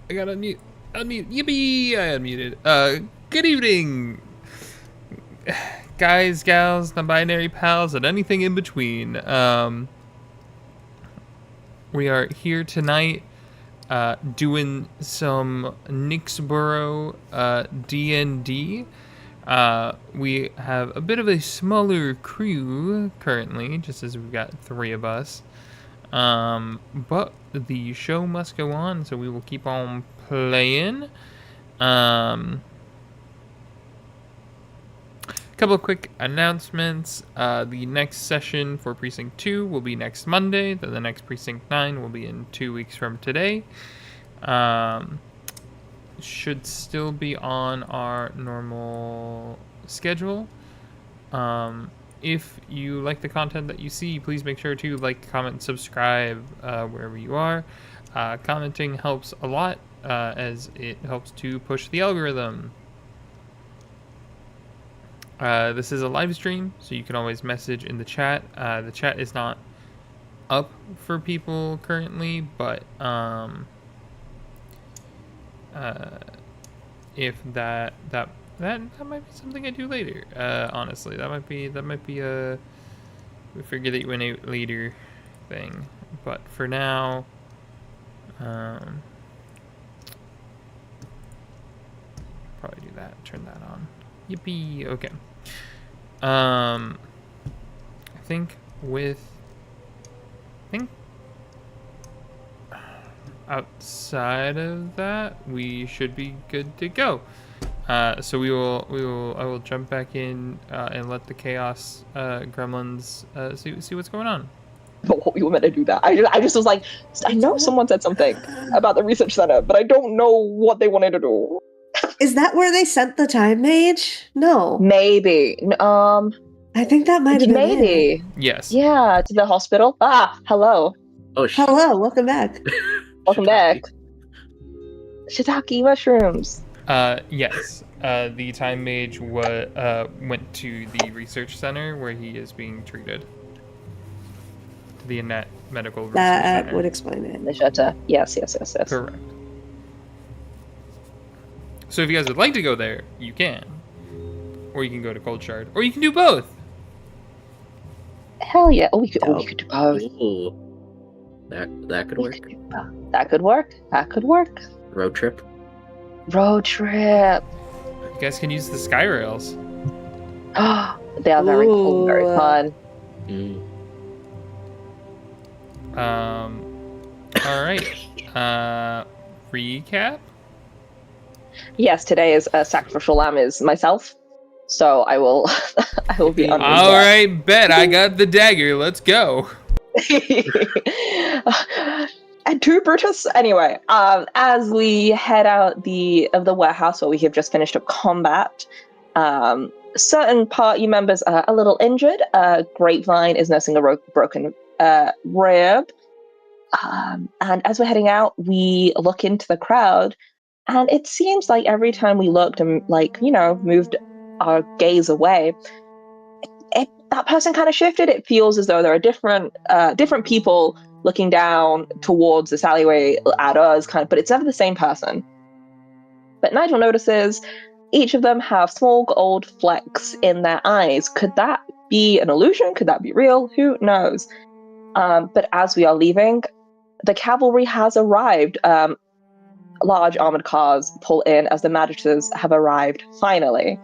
I gotta unmute. Unmute. Yippee! I unmuted. Good evening, guys, gals, non-binary pals, and anything in between. We are here tonight, doing some Nyxborough D&D. We have a bit of a smaller crew currently, just as we've got 3 of us. But the show must go on, so we will keep on playing. Couple of quick announcements. The next session for Precinct 2 will be next Monday. Then the next Precinct 9 will be in 2 weeks from today. Should still be on our normal schedule. If you like the content that you see, please make sure to like, comment, and subscribe wherever you are. Commenting helps a lot as it helps to push the algorithm. This is a live stream, so you can always message in the chat. The chat is not up for people currently, but if that might be something I do later. Honestly, that might be a we figure that you in a later thing. But for now, probably do that. Turn that on. Yippee. Okay. I think outside of that, we should be good to go. So I will jump back in and let the chaos gremlins see what's going on. What we were meant to do that. I just was like, I know someone said something about the research center, but I don't know what they wanted to do. Is that where they sent the time mage? No. Maybe. I think that might have been maybe. it. Yes. Yeah, to the hospital. Hello. Oh, shit. Hello, welcome back. Welcome back. Shiitake mushrooms. Yes. The time mage went to the research center where he is being treated. To the Annette Medical Research Center. That would explain it. The shutter. Yes. Correct. So if you guys would like to go there, you can. Or you can go to Cold Shard. Or you can do both. Hell yeah. We could do both. Ooh. That could work. That could work. Road trip. You guys can use the sky rails. They are very cool, very fun. All right. Recap. Yes, today is sacrificial lamb is myself, so I will be on. All right, bet I got the dagger. Let's go. And two Brutus. Anyway, as we head out of the warehouse where we have just finished up combat, certain party members are a little injured. Grapevine is nursing a broken rib. And as we're heading out, we look into the crowd, and it seems like every time we looked and moved our gaze away, that person kind of shifted. It feels as though there are different people looking down towards this alleyway at us, but it's never the same person. But Nigel notices each of them have small gold flecks in their eyes. Could that be an illusion? Could that be real? Who knows? But as we are leaving, the cavalry has arrived. Large armored cars pull in as the magisters have arrived, finally.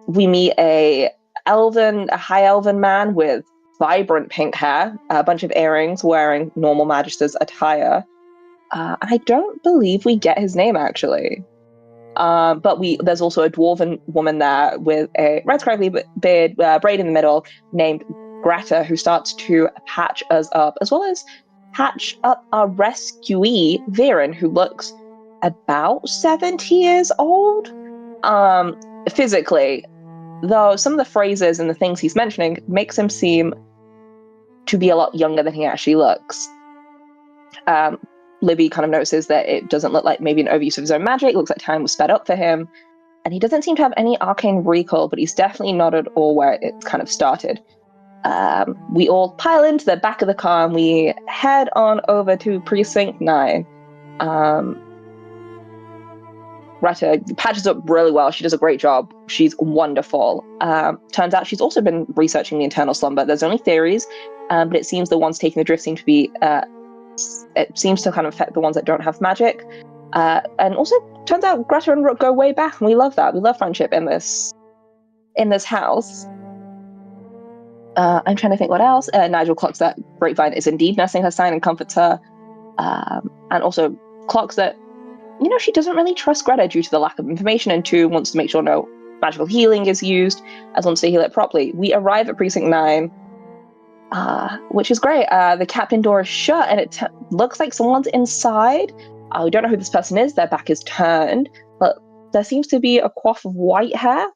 We meet a high elven man with vibrant pink hair, a bunch of earrings, wearing normal magister's attire. I don't believe we get his name, actually. But there's also a dwarven woman there with a red scraggly beard, braid in the middle, named Greta, who starts to patch us up, as well as patch up our rescuee, Viren, who looks about 70 years old. Physically, though some of the phrases and the things he's mentioning makes him seem to be a lot younger than he actually looks. Libby kind of notices that it doesn't look like maybe an overuse of his own magic. It looks like time was sped up for him. And he doesn't seem to have any arcane recall, but he's definitely not at all where it kind of started. We all pile into the back of the car and we head on over to Precinct 9. Greta patches up really well. She does a great job. She's wonderful. Turns out she's also been researching the internal slumber. There's only theories, but it seems the ones taking the drift seem to be... it seems to kind of affect the ones that don't have magic. And also, turns out Greta and Rook go way back, and we love that. We love friendship in this house. I'm trying to think what else. Nigel clocks that Grapevine is indeed nursing her sign and comforts her. And also clocks that, she doesn't really trust Greta due to the lack of information, and 2, wants to make sure no magical healing is used, as wants to heal it properly. We arrive at Precinct 9, which is great. The captain door is shut, and it looks like someone's inside. We don't know who this person is. Their back is turned, but there seems to be a coif of white hair.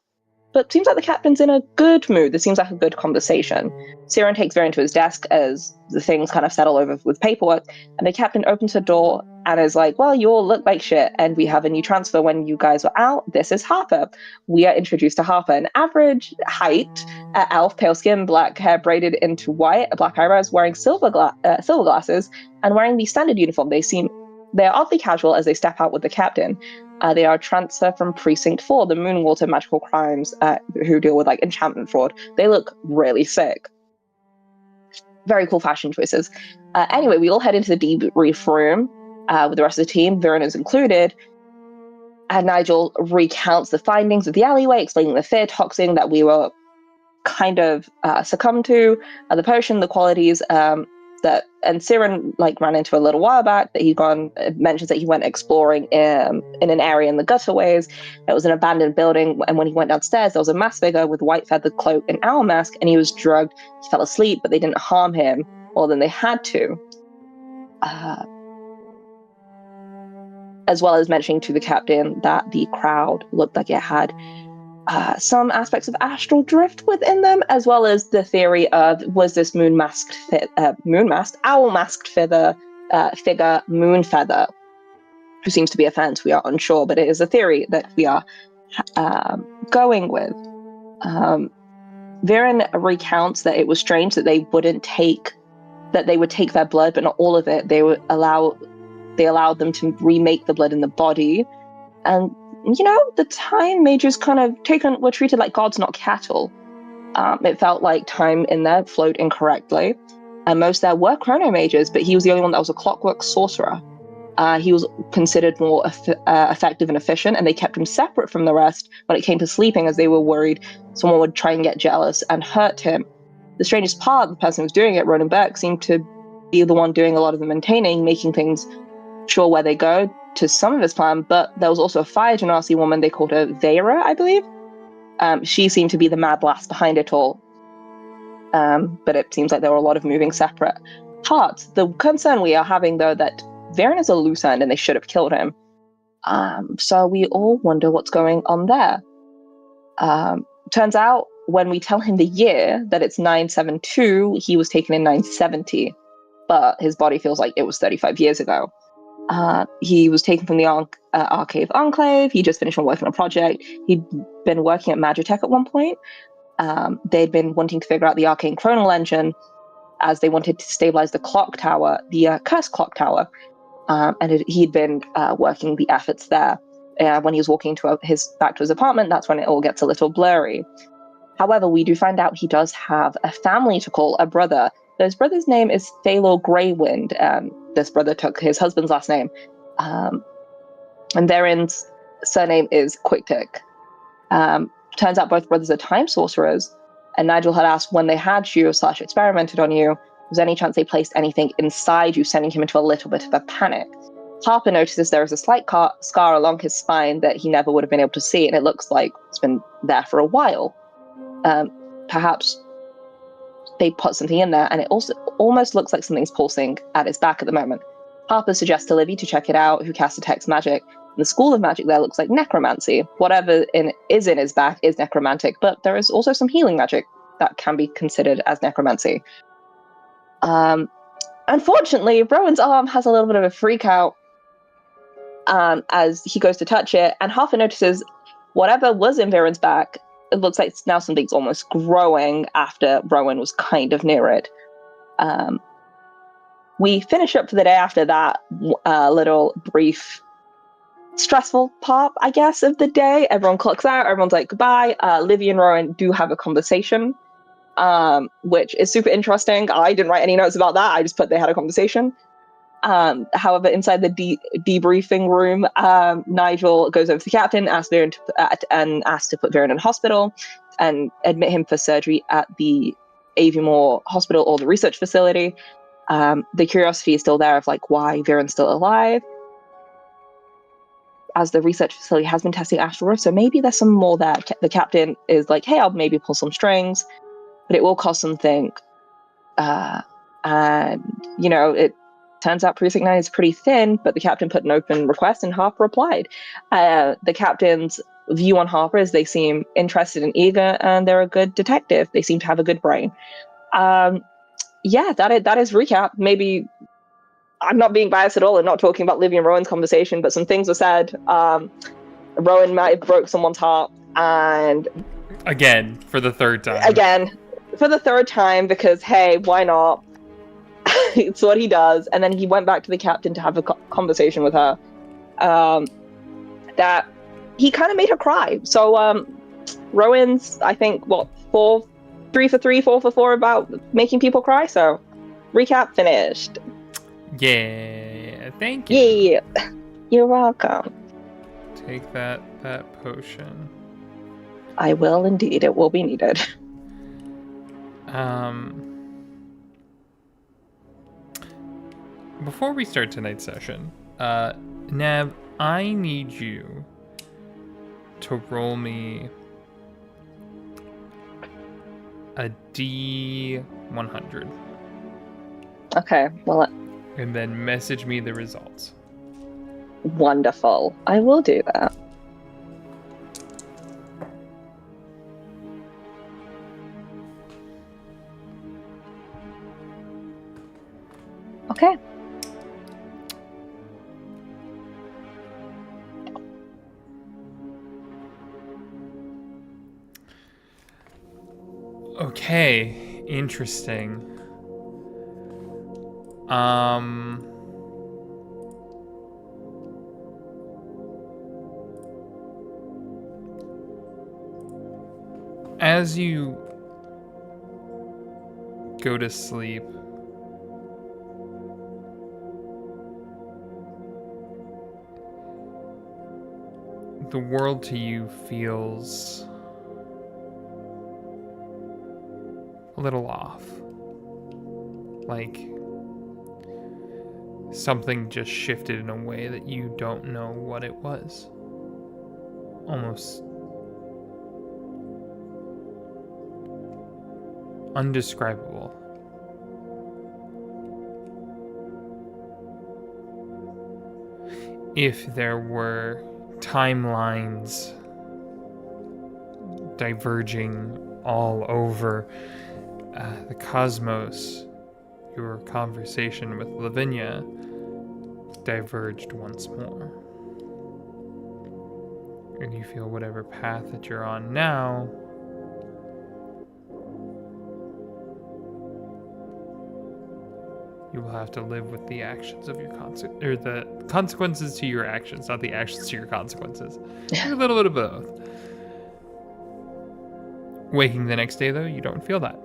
But it seems like the captain's in a good mood. This seems like a good conversation. Siren takes Viren to his desk as the things kind of settle over with paperwork, and the captain opens her door and is like, well, you all look like shit, and we have a new transfer when you guys were out. This is Harper. We are introduced to Harper, an average height, elf, pale skin, black hair braided into white, black eyebrows, wearing silver glasses, and wearing the standard uniform. They're oddly casual as they step out with the captain. They are a transfer from Precinct 4, the Moonwater Magical Crimes, who deal with enchantment fraud. They look really sick. Very cool fashion choices. Anyway, we all head into the debrief room with the rest of the team. Viren is included. And Nigel recounts the findings of the alleyway, explaining the fear toxin that we were kind of succumbed to, the potion, the qualities, and Siren ran into a little while back that he'd gone, mentions that he went exploring in an area in the gutterways. It was an abandoned building, and when he went downstairs, there was a masked figure with white feathered cloak and owl mask, and he was drugged. He fell asleep, but they didn't harm him more than they had to. As well as mentioning to the captain that the crowd looked like it had some aspects of astral drift within them, as well as the theory of, was this owl masked figure Moon Feather, who seems to be a fan. We are unsure, but it is a theory that we are going with. Viren recounts that it was strange that they would take their blood, but not all of it. They allowed them to remake the blood in the body, and the time mages were treated like gods, not cattle. It felt like time in there flowed incorrectly. And most there were chrono mages, but he was the only one that was a clockwork sorcerer. He was considered more effective and efficient, and they kept him separate from the rest when it came to sleeping, as they were worried someone would try and get jealous and hurt him. The strangest part, the person who was doing it, Ronan Burke, seemed to be the one doing a lot of the maintaining, making things sure where they go to some of his plan. But there was also a fire genasi woman, they called her Vera, I believe. She seemed to be the mad lass behind it all. But it seems like there were a lot of moving separate parts. The concern we are having, though, that Viren is a loose end and they should have killed him. So we all wonder what's going on there. Turns out, when we tell him the year, that it's 972, he was taken in 970. But his body feels like it was 35 years ago. He was taken from the Arcade Enclave. He just finished working on a project. He'd been working at Magitech at one point. They'd been wanting to figure out the arcane chronal engine, as they wanted to stabilize the clock tower, the cursed clock tower. And he'd been working the efforts there. When he was walking back to his apartment, that's when it all gets a little blurry. However, we do find out he does have a family to call, a brother. His brother's name is Thalor Greywind. This brother took his husband's last name. And Theron's surname is Quicktick. Turns out both brothers are time sorcerers. And Nigel had asked, when they had you / experimented on you, was there any chance they placed anything inside you, sending him into a little bit of a panic? Harper notices there is a slight scar along his spine that he never would have been able to see, and it looks like it's been there for a while. Perhaps they put something in there, and it also almost looks like something's pulsing at his back at the moment. Harper suggests to Livy to check it out, who casts Detect Magic. And the school of magic there looks like necromancy. Whatever is in his back is necromantic, but there is also some healing magic that can be considered as necromancy. Unfortunately, Rowan's arm has a little bit of a freak out as he goes to touch it, and Harper notices whatever was in Viren's back it looks like now something's almost growing after Rowan was kind of near it. We finish up for the day after that little brief stressful part, I guess, of the day. Everyone clocks out, everyone's like goodbye. Livy and Rowan do have a conversation, which is super interesting. I didn't write any notes about that. I just put they had a conversation. However, inside the debriefing room, Nigel goes over to the captain, asks to put Viren in hospital and admit him for surgery at the Aviemore Hospital or the research facility. The curiosity is still there of like why Viren's still alive, as the research facility has been testing asteroids, so maybe there's some more there. The captain is like, hey, I'll maybe pull some strings, but it will cost something. And, you know, it turns out Precinct 9 is pretty thin, but the captain put an open request and Harper replied. The captain's view on Harper is they seem interested and eager, and they're a good detective. They seem to have a good brain. Yeah, that is recap. Maybe I'm not being biased at all and not talking about Livy and Rowan's conversation, but some things were said. Rowan might have broke someone's heart, and again for the third time. Because hey, why not? It's what he does. And then he went back to the captain to have a conversation with her. That he kind of made her cry. So Rowan's, I think, 3 for 3, 4 for 4 about making people cry. So recap finished. Yeah, thank you. Yeah, you're welcome. Take that potion. I will indeed. It will be needed. Before we start tonight's session, Nav, I need you to roll me a D100. Okay, well, and then message me the results. Wonderful. I will do that. Okay. Okay, interesting. As you go to sleep, the world to you feels a little off. Like something just shifted in a way that you don't know what it was. Almost undescribable. If there were timelines diverging all over the cosmos, your conversation with Lavinia diverged once more. And you feel whatever path that you're on now you will have to live with the actions of your or the consequences to your actions, not the actions to your consequences. A little bit of both. Waking the next day, though, you don't feel that.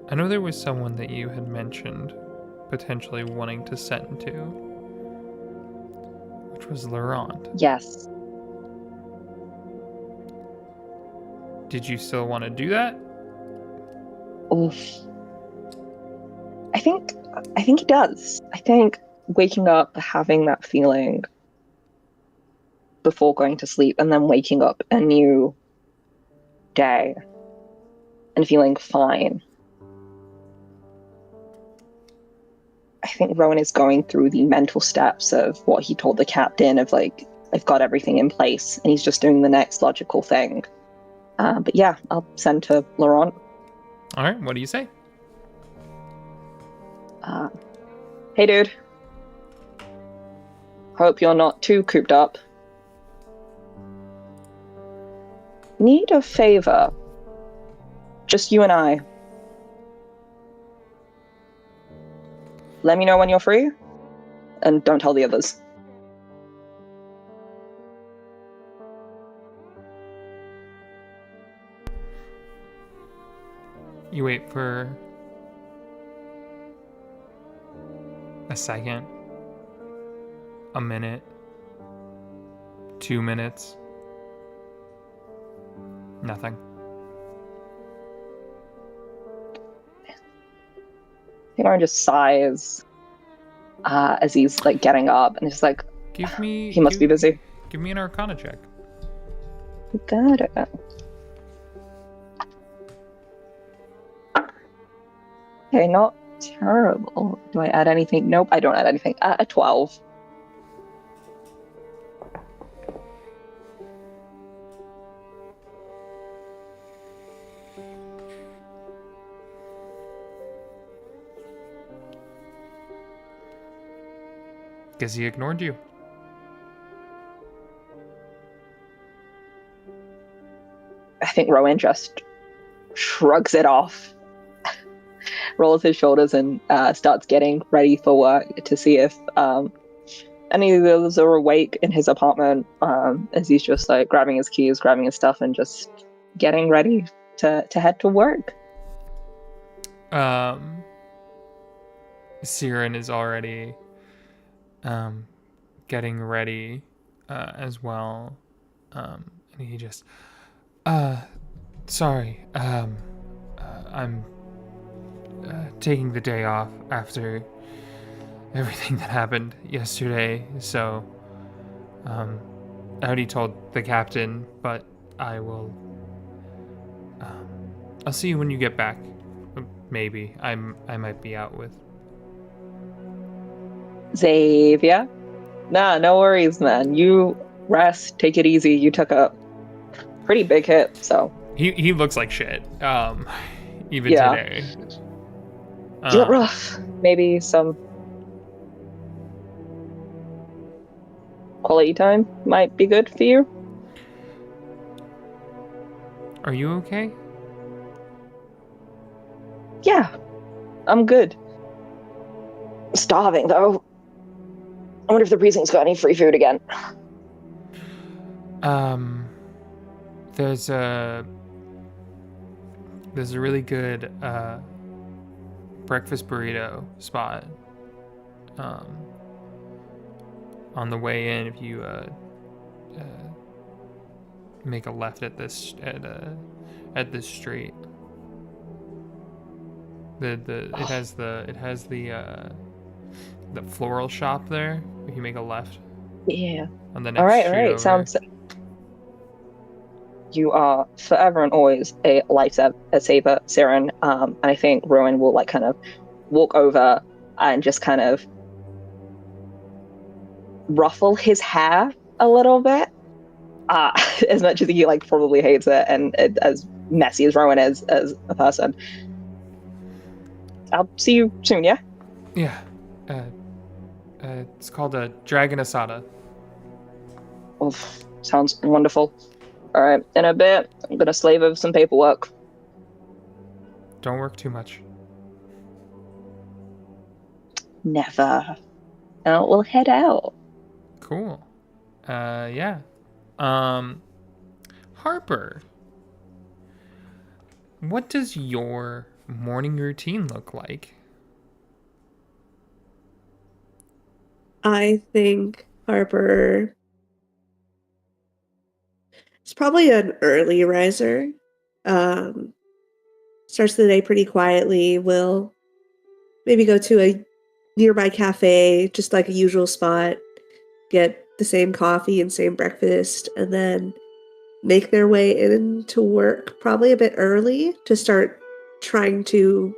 I know there was someone that you had mentioned potentially wanting to send to, which was Laurent. Yes. Did you still want to do that? Oof. I think he does. I think waking up, having that feeling before going to sleep, and then waking up a new day and feeling fine. I think Rowan is going through the mental steps of what he told the captain of like they've got everything in place, and he's just doing the next logical thing. But yeah, I'll send to Laurent. All right, what do you say? Hey, dude. Hope you're not too cooped up. Need a favor. Just you and I. Let me know when you're free, and don't tell the others. You wait for a second, a minute, 2 minutes. Nothing. Aaron just sighs as he's like getting up, and he's like, Give me. he must be busy. Give me an Arcana check. Got it. Okay, not terrible. Do I add anything? Nope, I don't add anything. A 12. Guess he ignored you. I think Rowan just shrugs it off, rolls his shoulders, and starts getting ready for work to see if any of the others are awake in his apartment, as he's just like grabbing his keys, grabbing his stuff, and just getting ready to head to work. Siren is already getting ready as well. And he just, sorry, I'm taking the day off after everything that happened yesterday, so I already told the captain, but I will, I'll see you when you get back. Maybe. I might be out with Xavier? Nah, no worries, man. You rest, take it easy. You took a pretty big hit, so. He looks like shit. Even Yeah. today. You look rough. Maybe some quality time might be good for you. Are you okay? Yeah, I'm good. Starving, though. I wonder if the precinct's got any free food again. There's a really good breakfast burrito spot on the way in if you make a left at this street. It has the floral shop there. If you make a left. Yeah. On the next All street right. over. Sounds. You are forever and always a lifesaver, Siren. And I think Rowan will like kind of walk over and just kind of ruffle his hair a little bit. As much as he like probably hates it, and as messy as Rowan is as a person. I'll see you soon, yeah? Yeah. It's called a Dragon Asada. Oof, sounds wonderful. All right, in a bit, I'm gonna slave over some paperwork. Don't work too much. Never. Now we'll head out. Cool. Yeah. Harper, what does your morning routine look like? I think Harper is probably an early riser. Starts the day pretty quietly. Will maybe go to a nearby cafe, just like a usual spot, get the same coffee and same breakfast, and then make their way into work probably a bit early to start trying to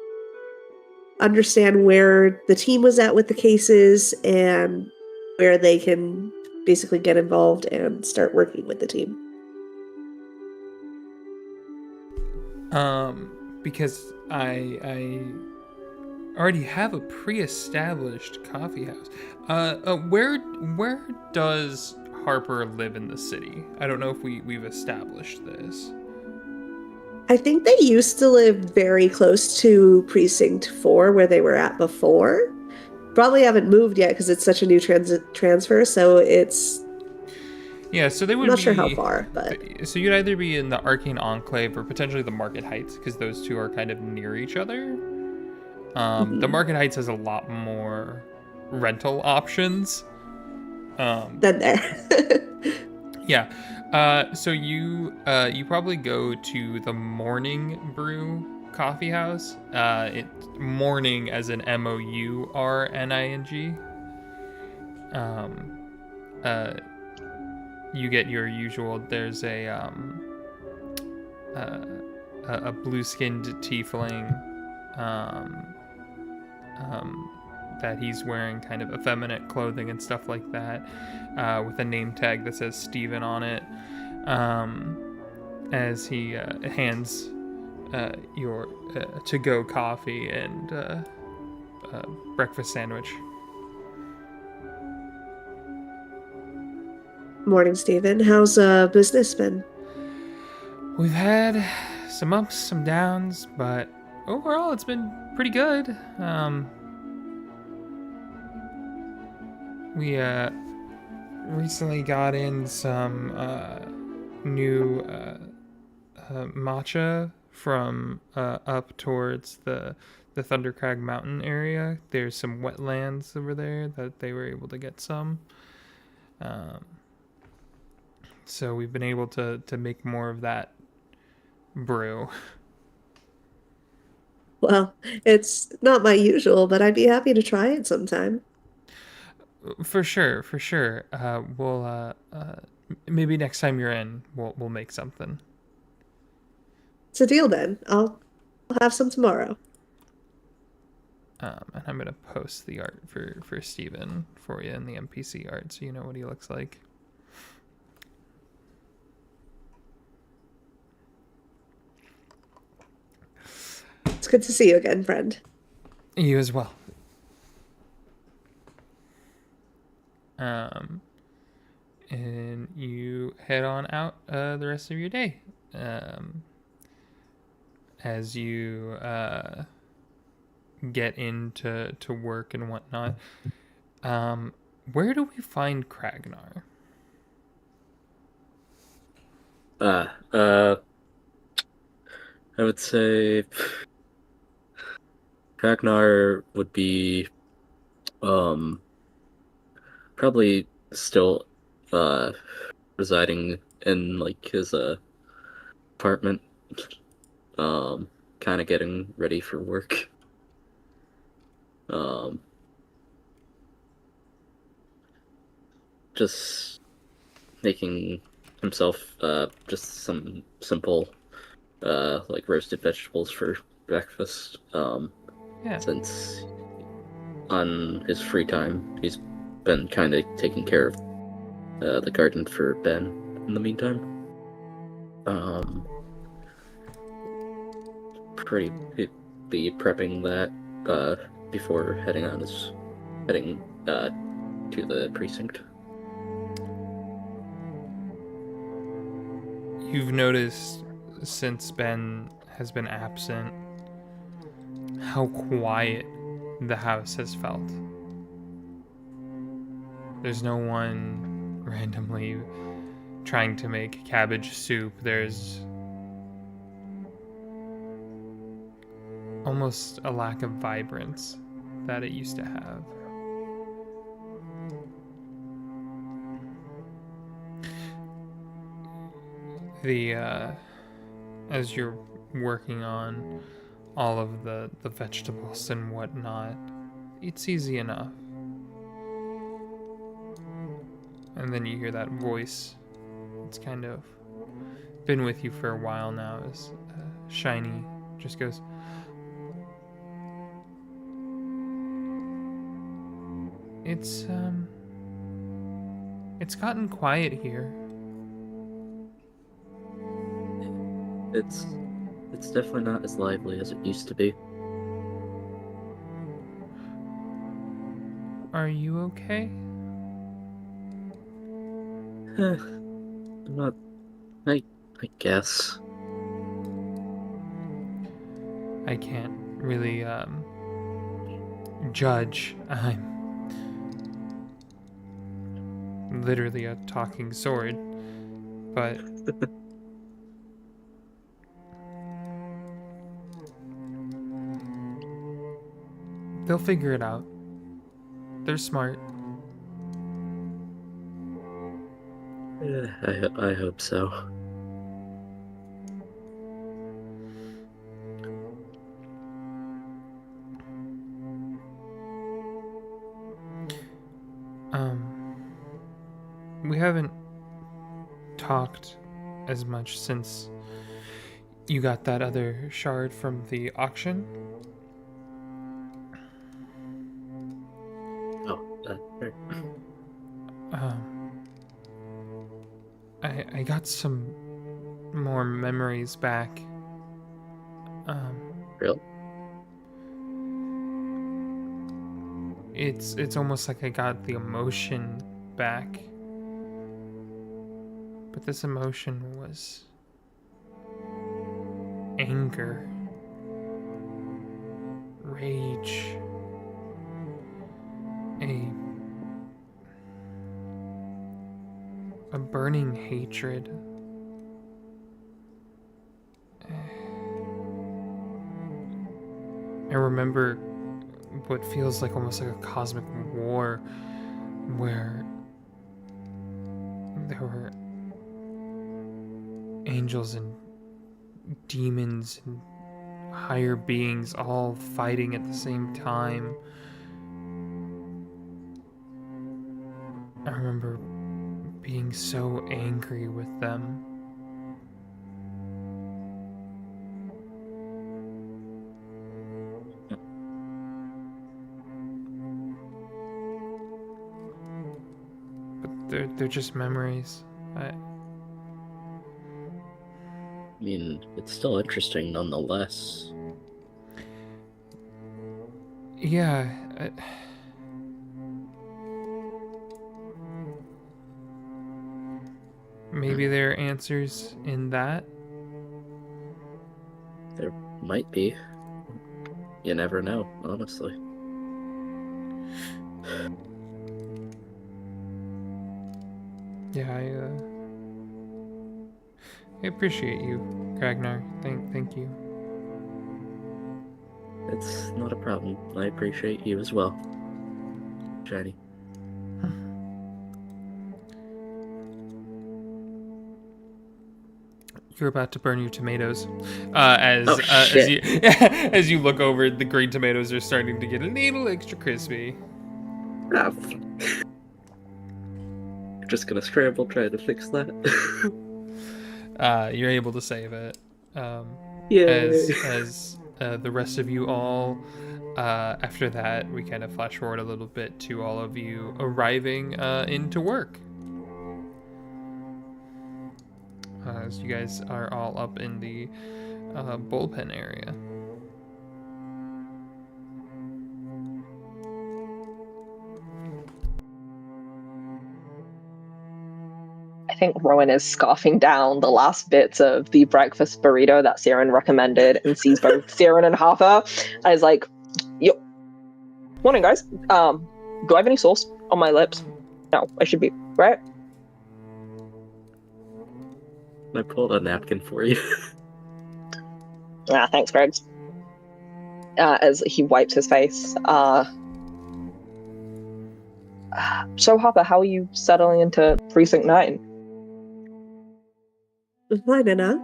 understand where the team was at with the cases and where they can basically get involved and start working with the team. Because I already have a pre-established coffee house. Where does Harper live in the city? I don't know if we've established this. I think they used to live very close to Precinct 4 where they were at before. Probably haven't moved yet because it's such a new transfer, so it's... Yeah, so they would I'm not be... sure how far, but... So you'd either be in the Arcane Enclave or potentially the Market Heights, because those two are kind of near each other. The Market Heights has a lot more rental options. Then there. Yeah. So you probably go to the Morning Brew Coffee House. It's morning as in MOURNING. You get your usual. There's a blue-skinned tiefling that he's wearing kind of effeminate clothing and stuff like that, with a name tag that says Steven on it, as he hands your to-go coffee and breakfast sandwich. Morning, Stephen. How's business been? We've had some ups, some downs, but overall it's been pretty good. We recently got in some new matcha from up towards the Thundercrag Mountain area. There's some wetlands over there that they were able to get some. So we've been able to make more of that brew. Well, it's not my usual, but I'd be happy to try it sometime. For sure. We'll maybe next time you're in, we'll make something. It's a deal then. I'll have some tomorrow. And I'm gonna post the art for Steven for you in the NPC art, so you know what he looks like. It's good to see you again, friend. You as well. And you head on out the rest of your day. As you get into work and whatnot. Where do we find Kragnar? I would say Ragnar would be probably still residing in like his apartment, kind of getting ready for work. Just making himself just some simple like roasted vegetables for breakfast. Yeah. Since on his free time he's been kind of taking care of the garden for Ben in the meantime. Pretty be prepping that before heading to the precinct. You've noticed since Ben has been absent how quiet the house has felt. There's no one randomly trying to make cabbage soup. There's almost a lack of vibrance that it used to have. As you're working on all of the vegetables and whatnot, it's easy enough. And then you hear that voice. It's kind of been with you for a while now. As Shiny just goes, It's gotten quiet here. It's definitely not as lively as it used to be. Are you okay? I'm not. I guess. I can't really judge. I'm literally a talking sword, but they'll figure it out. They're smart. I hope so. We haven't talked as much since you got that other shard from the auction. Oh, right. I got some more memories back. Real? It's almost like I got the emotion back. But this emotion was anger, rage, a burning hatred. I remember what feels like almost like a cosmic war where there were angels and demons and higher beings all fighting at the same time. I remember being so angry with them. But they're just memories. I mean, it's still interesting nonetheless. Yeah. Maybe there are answers in that. There might be. You never know, honestly. Yeah, I appreciate you, Ragnar. Thank you. It's not a problem. I appreciate you as well, Shiny. You're about to burn your tomatoes. As shit. as you look over, the green tomatoes are starting to get a little extra crispy. Ah, just gonna scramble trying to fix that. You're able to save it. Yay. As the rest of you all, after that, we kind of flash forward a little bit to all of you arriving into work. As you guys are all up in the bullpen area. I think Rowan is scarfing down the last bits of the breakfast burrito that Siren recommended and sees both Siren and Harper. I was like, yo, morning guys. Do I have any sauce on my lips? No, I should be, right? I pulled a napkin for you. Thanks, Greggs. As he wipes his face. So Harper, how are you settling into Precinct 9? Fine enough.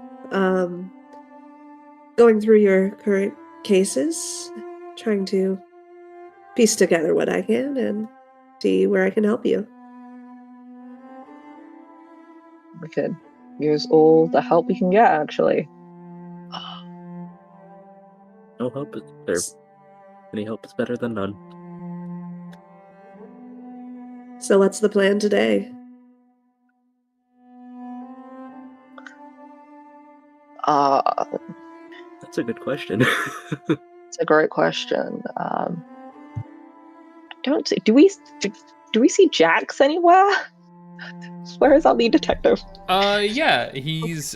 Going through your current cases, trying to piece together what I can and see where I can help you. We could use all the help we can get, actually. No help is any help is better than none. So what's the plan today? That's a good question. It's a great question. Don't see. Do we see Jax anywhere? Where is our lead detective? Yeah, he's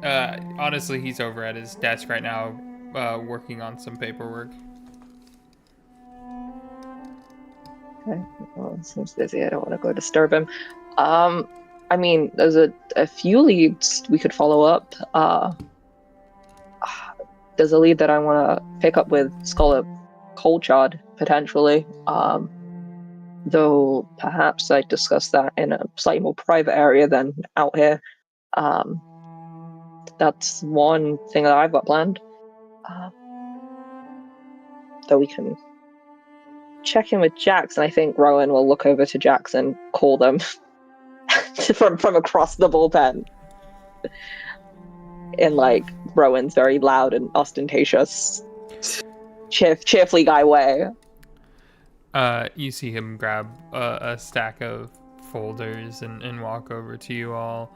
honestly, he's over at his desk right now, working on some paperwork. Okay. Well, he seems busy. I don't want to go disturb him. I mean, there's a few leads we could follow up. There's a lead that I want to pick up with Scholar Colchard, potentially. Though perhaps I'd discuss that in a slightly more private area than out here. That's one thing that I've got planned. Though we can check in with Jax, and I think Rowan will look over to Jax and call them from across the bullpen. In like Rowan's very loud and ostentatious, cheerfully guy way. You see him grab a stack of folders and walk over to you all.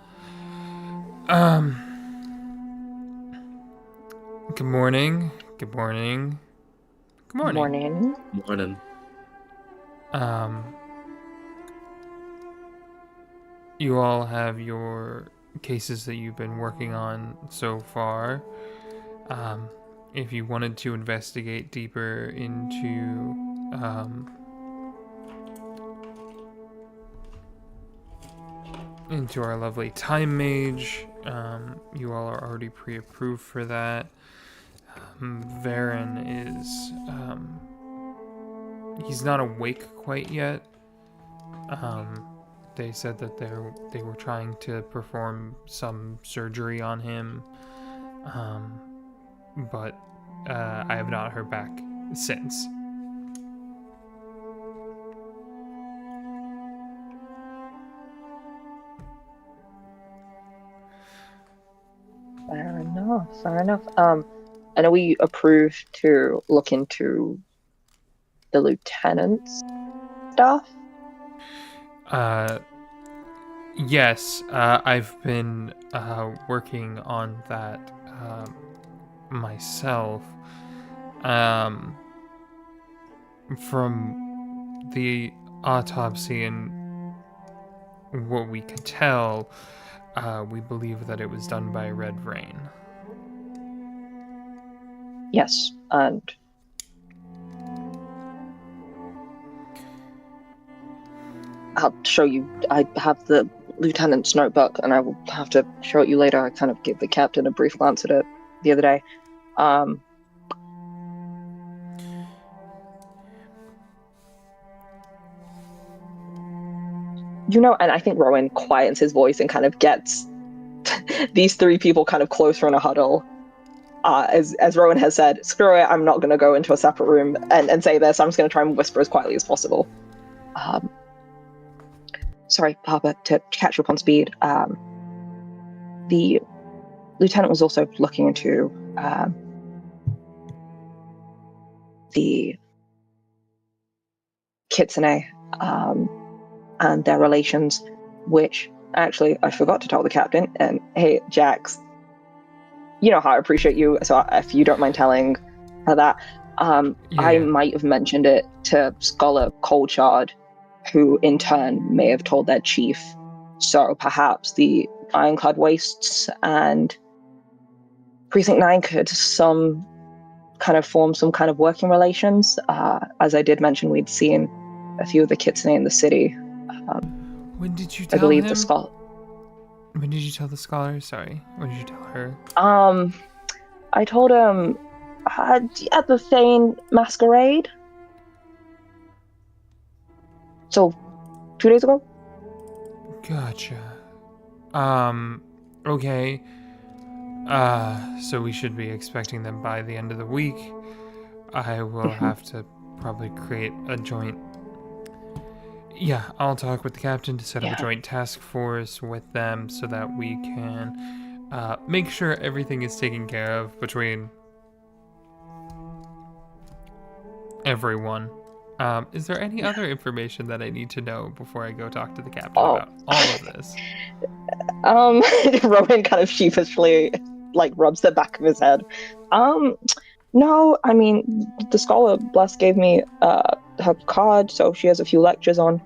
Good morning. Good morning. Good morning. Morning. Morning. You all have your cases that you've been working on so far. If you wanted to investigate deeper into our lovely time mage, you all are already pre-approved for that. Varen is, he's not awake quite yet. They said that they were trying to perform some surgery on him, but I have not heard back since. Fair enough. And are we approved to look into the lieutenant's stuff? Yes, I've been working on that myself. From the autopsy and what we could tell, we believe that it was done by Red Rain. Yes, and I'll show you. I have the lieutenant's notebook, and I will have to show it you later. I kind of gave the captain a brief glance at it the other day. And I think Rowan quiets his voice and kind of gets these three people kind of closer in a huddle. As Rowan has said, screw it, I'm not going to go into a separate room and say this. I'm just going to try and whisper as quietly as possible. Sorry, Papa, to catch you up on speed. The lieutenant was also looking into the Kitsune and their relations, which actually I forgot to tell the captain. And hey, Jax, you know how I appreciate you, so if you don't mind telling her that, I might have mentioned it to Scholar Colchard, who in turn may have told their chief. So perhaps the Ironclad Wastes and Precinct 9 could form some kind of working relations. As I did mention, we'd seen a few of the Kitsune in the city. When did you tell I believe him? the Scholar. When did you tell the Scholar? Sorry. When did you tell her? I told him at the Thane Masquerade. So, 2 days ago? Gotcha. Okay. So we should be expecting them by the end of the week. I will have to probably create a joint... Yeah, I'll talk with the captain to set up a joint task force with them so that we can make sure everything is taken care of between everyone. Is there any other information that I need to know before I go talk to the captain about all of this? Rowan kind of sheepishly like rubs the back of his head. No, I mean the scholar Bless gave me her card, so she has a few lectures on.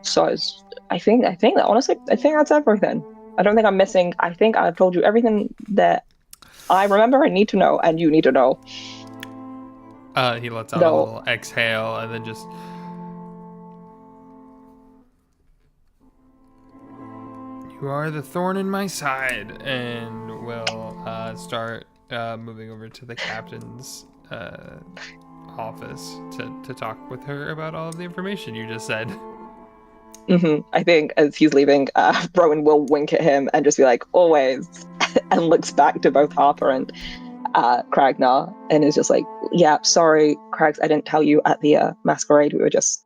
So I think that honestly, I think that's everything. I don't think I'm missing. I think I've told you everything that I remember and need to know, and you need to know. He lets out a No. little exhale and then just. You are the thorn in my side, and we'll start moving over to the captain's office to talk with her about all of the information you just said. I think as he's leaving, Rowan will wink at him and just be like, always, and looks back to both Harper and Kragnar, and is just like, yeah, sorry, Krags, I didn't tell you at the masquerade. We were just...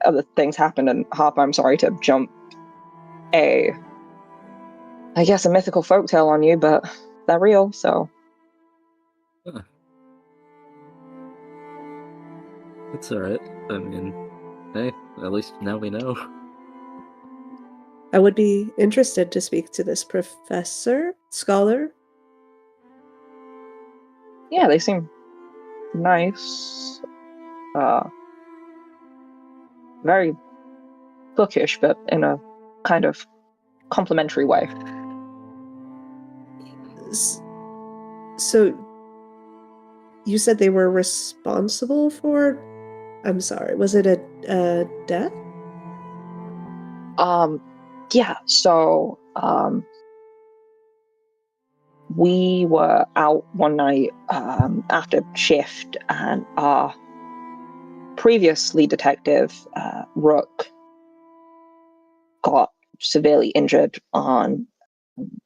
other things happened, and Harper, I'm sorry to jump a mythical folktale on you, but they're real, so... Huh. It's alright. I mean, hey, at least now we know. I would be interested to speak to this scholar. Yeah, they seem nice. Very bookish, but in a kind of complimentary way. So, you said they were responsible for... I'm sorry, was it a death? Yeah, so, we were out one night after shift, and our previous lead detective, Rook, got severely injured on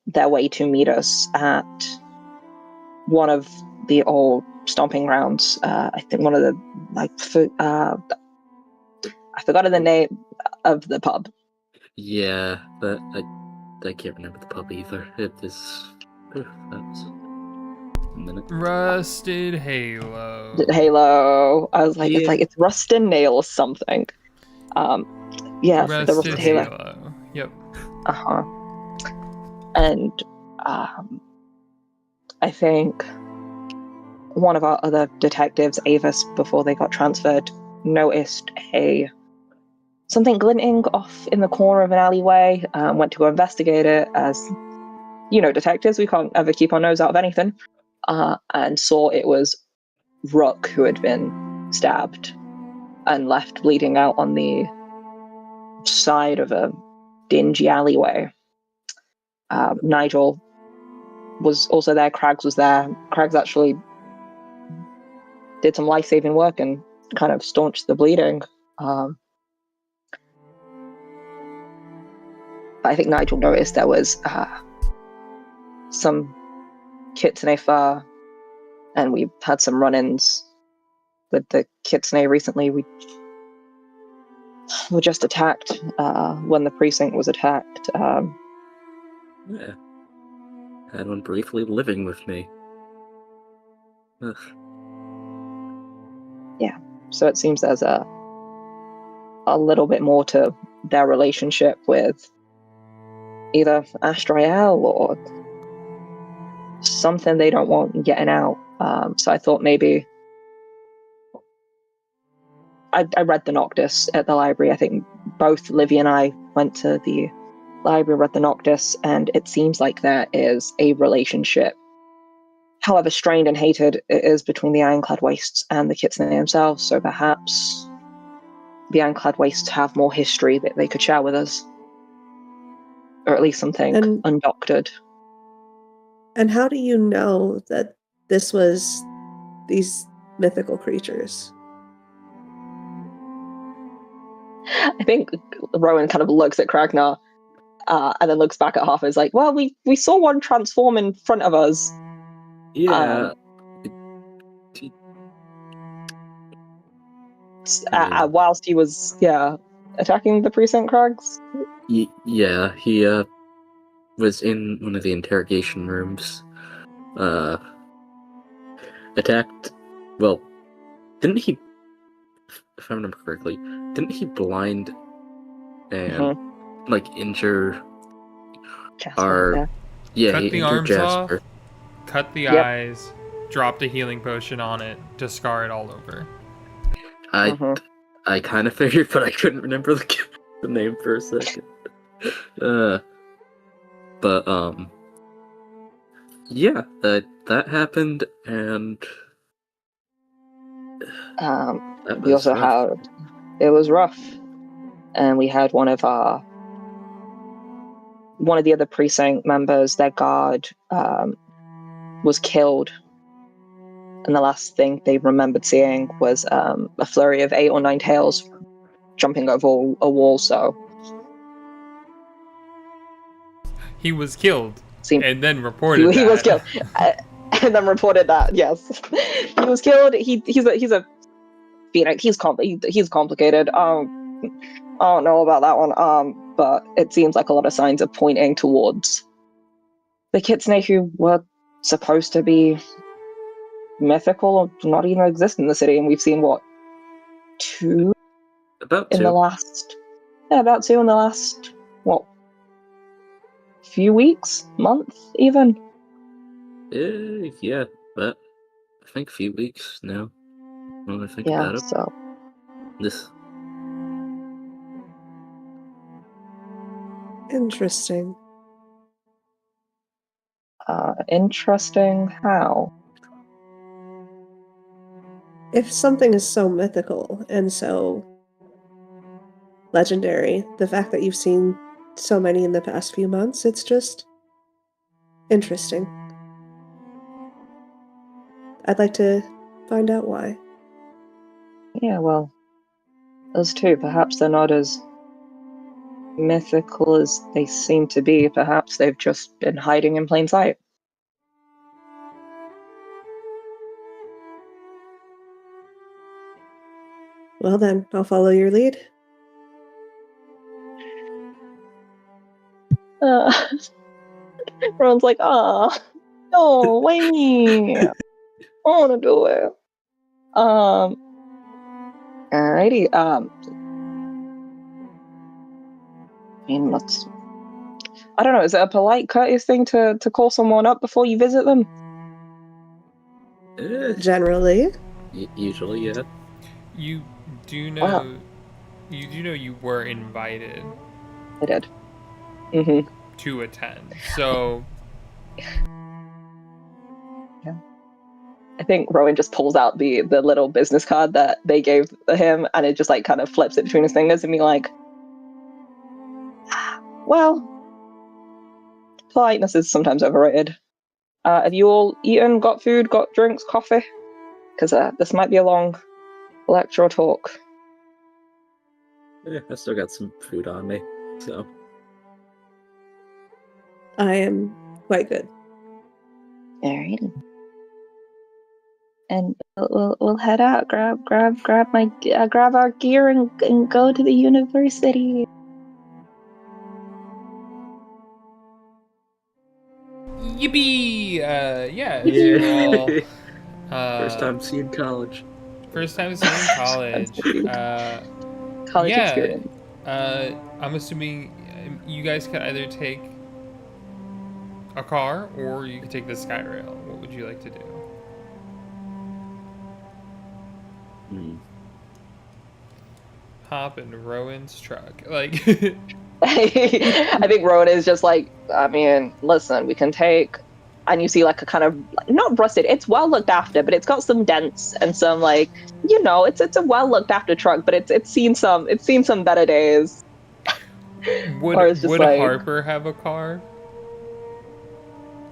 their way to meet us at one of the old stomping grounds. I think one of the, like, I forgot the name of the pub. Yeah, but I can't remember the pub either. It is... that was a minute. Rusted Halo. Halo. I was like, Yeah. it's Rusted Nail or something. Yeah, the Rusted Rusted Halo. Halo. Yep. And I think one of our other detectives, Avis, before they got transferred, noticed something glinting off in the corner of an alleyway. Went to go investigate it. As you know, detectives, we can't ever keep our nose out of anything. And saw it was Rook who had been stabbed and left bleeding out on the side of a dingy alleyway. Nigel was also there. Craggs was there. Craggs actually did some life-saving work and kind of staunched the bleeding. But I think Nigel noticed there was some kitsune fur, and we had some run-ins with the kitsune recently. We were just attacked when the precinct was attacked. Yeah. Had one briefly living with me. Ugh. Yeah, so it seems there's a little bit more to their relationship with either Astrael or something they don't want getting out. So I thought maybe I read the Noctis at the library. I think both Livy and I went to the library, read the Noctis, and it seems like there is a relationship, however strained and hated it is, between the Ironclad Wastes and the Kitsune themselves. So perhaps the Ironclad Wastes have more history that they could share with us, or at least something undoctored. And how do you know that this was these mythical creatures? I think Rowan kind of looks at Kragnar and then looks back at Harper. Is like, well, we saw one transform in front of us. Yeah. Whilst he was attacking the precinct, Krags. Yeah, he was in one of the interrogation rooms. Attacked. Well, didn't he? If I remember correctly, didn't he blind and like injure Our yeah, Cut he the injured arms Jasper. off, cut the Yep. eyes, dropped a healing potion on it to scar it all over. I kind of figured, but I couldn't remember the name for a second. But yeah, that happened, and that We was also rough. had, it was rough, and we had one of the other precinct members, their guard, was killed, and the last thing they remembered seeing was a flurry of 8 or 9 tails jumping over a wall. So He was killed seemed and then reported he was that. killed, and then reported that yes, he was killed. He's a phoenix. He's complicated. I don't know about that one. But it seems like a lot of signs are pointing towards the kitsune who were supposed to be mythical or not even exist in the city, and we've seen what, 2 About in the two. last, about 2 in the last, what, few weeks, month even. Yeah, but I think a few weeks now. When I think Yeah, about it, so this Interesting. interesting. How? If something is so mythical and so legendary, the fact that you've seen so many in the past few months, it's just interesting. I'd like to find out why. Yeah, well, those 2, perhaps they're not as mythical as they seem to be. Perhaps they've just been hiding in plain sight. Well then, I'll follow your lead. Ron's like, no, wait, I want to do it. Alrighty. I mean, I don't know. Is it a polite, courteous thing to call someone up before you visit them? Generally. usually, yeah. You do know. Wow. You were invited I did. Mm-hmm. to attend. So I think Rowan just pulls out the little business card that they gave him, and it just like kind of flips it between his fingers and be like, well, politeness is sometimes overrated. Have you all eaten, got food, got drinks, coffee? Because this might be a long lecture or talk. Yeah, I still got some food on me, so. I am quite good. Alrighty. And we'll head out. Grab our gear and go to the university. yippee! Yeah. Yeah. You all, First time seeing college. First time seeing college. College Yeah. experience. I'm assuming you guys could either take a car or you could take the Skyrail. What would you like to do? Hop in Rowan's truck. Like, I think Rowan is just like, I mean, listen, we can take, and you see like a kind of not rusted. It's well looked after, but it's got some dents and some like, it's a well looked after truck, but it's seen some better days. would Harper have a car?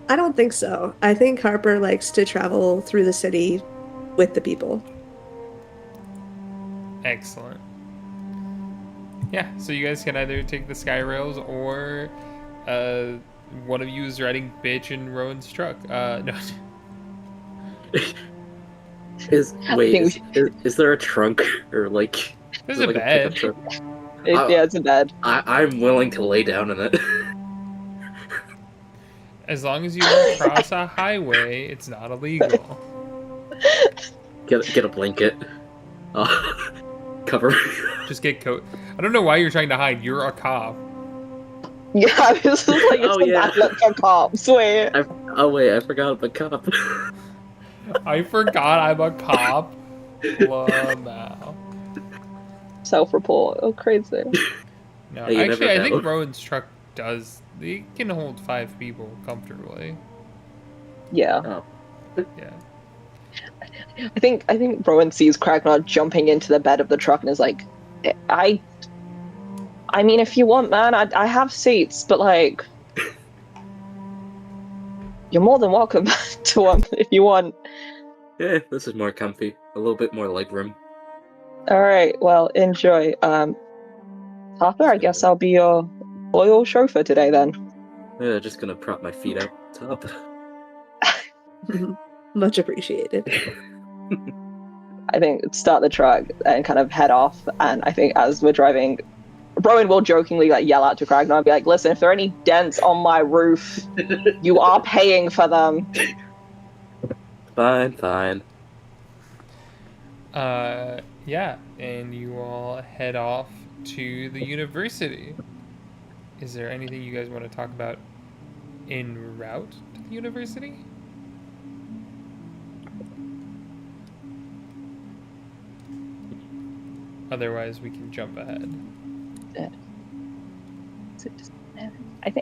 I don't think so. I think Harper likes to travel through the city with the people. Excellent. Yeah, so you guys can either take the Skyrails or one of you is riding bitch in Rowan's truck. No. Is there a trunk or like? There's is it a like bed. pickup truck? Yeah, it's a bed. I'm willing to lay down in it. As long as you don't cross a highway, it's not illegal. Get a blanket. Cover. Just get coat. I don't know why you're trying to hide. You're a cop. Yeah, this is like it's Oh, the yeah. backup for cops. Wait. Oh wait, I forgot the cop. I forgot I'm a cop. Now. Self-report. Oh, crazy. No, Hey, you never actually, I think know. Rowan's truck does. It can hold 5 people comfortably. Yeah. Oh, Yeah. I think Rowan sees Kragnar jumping into the bed of the truck and is like, I mean, if you want, man, I have seats, but like, you're more than welcome to one if you want. yeah, this is more comfy. A little bit more legroom. All right, well, enjoy. Harper, I guess I'll be your loyal chauffeur today then. Yeah, just gonna prop my feet out top. Much appreciated. I think start the truck and kind of head off. And I think as we're driving, Rowan will jokingly like yell out to Kragnar and be like, "Listen, if there are any dents on my roof, you are paying for them." Fine. Yeah, and you all head off to the university. Is there anything you guys want to talk about en route to the university? Otherwise, we can jump ahead.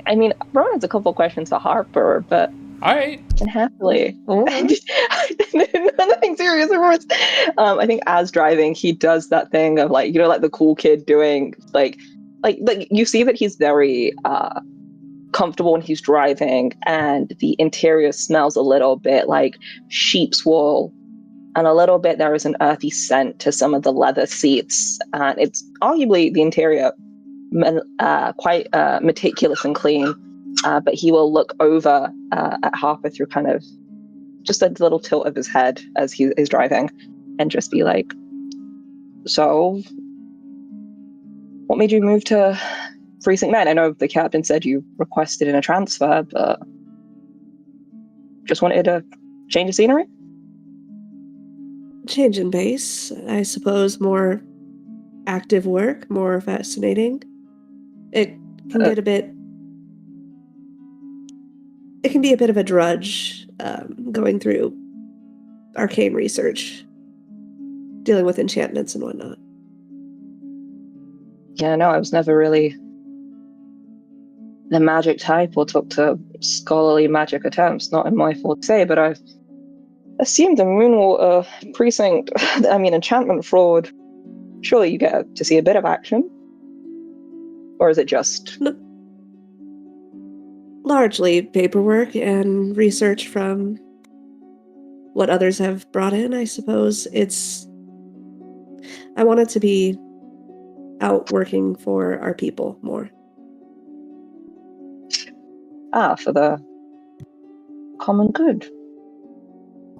I mean, Rowan has a couple questions for Harper, but All right. can happily. All right. Nothing serious, of course. I think as driving, he does that thing of like, like the cool kid doing like you see that he's very comfortable when he's driving, and the interior smells a little bit like sheep's wool, and a little bit there is an earthy scent to some of the leather seats, and it's arguably the interior quite meticulous and clean. But he will look over at Harper through kind of just a little tilt of his head as he is driving, and just be like, "So, what made you move to Precinct 9? I know the captain said you requested in a transfer, but just wanted to change the scenery?" Change in pace, I suppose. More active work, more fascinating. It can get a bit. It can be a bit of a drudge going through arcane research, dealing with enchantments and whatnot. Yeah, no, I was never really the magic type or took to scholarly magic attempts. Not in my forte, but I've assumed the Moonwater precinct, I mean, enchantment fraud. Surely you get to see a bit of action? Or is it just... No, largely paperwork and research from what others have brought in, I suppose. I want it to be out working for our people more. for the common good.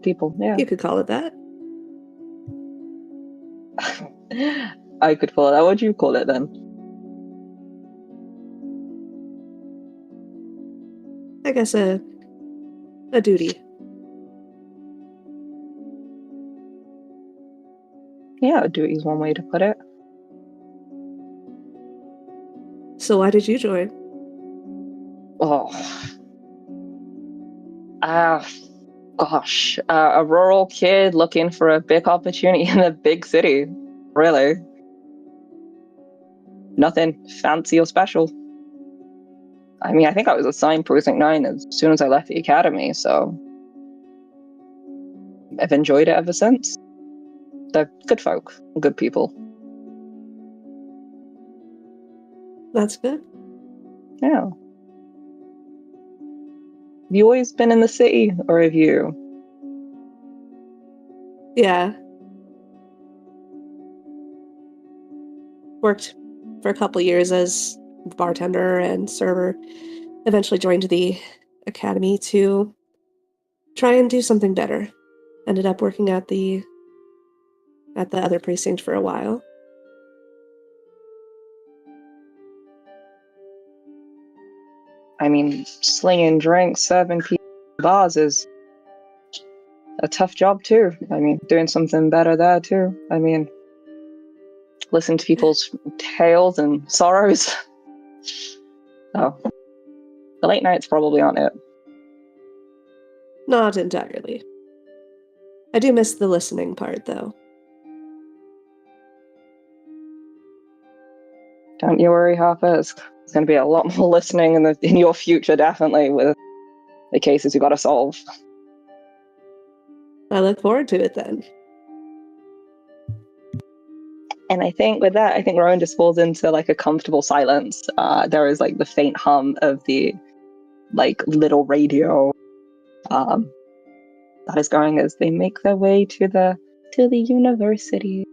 People, yeah. You could call it that. I could call it that. What would you call it then? I guess a duty. Yeah, duty is one way to put it. So why did you join? Oh. Gosh. A rural kid looking for a big opportunity in a big city. Really. Nothing fancy or special. I mean, I think I was assigned Precinct 9 as soon as I left the academy, so I've enjoyed it ever since. They're good folk, good people. That's good. Yeah. Have you always been in the city, or have you? Yeah. Worked for a couple years as bartender and server. Eventually joined the academy to try and do something better. Ended up working at the other precinct for a while. I mean, slinging drinks, serving people in bars is a tough job too. I mean, doing something better there too. I mean, listen to people's tales and sorrows. Oh, the late nights probably aren't it. Not entirely. I do miss the listening part, though. Don't you worry, Harper. There's going to be a lot more listening in your future, definitely, with the cases you got to solve. I look forward to it then. And I think with that, Rowan just falls into like a comfortable silence. There is like the faint hum of the like little radio that is going as they make their way to the university.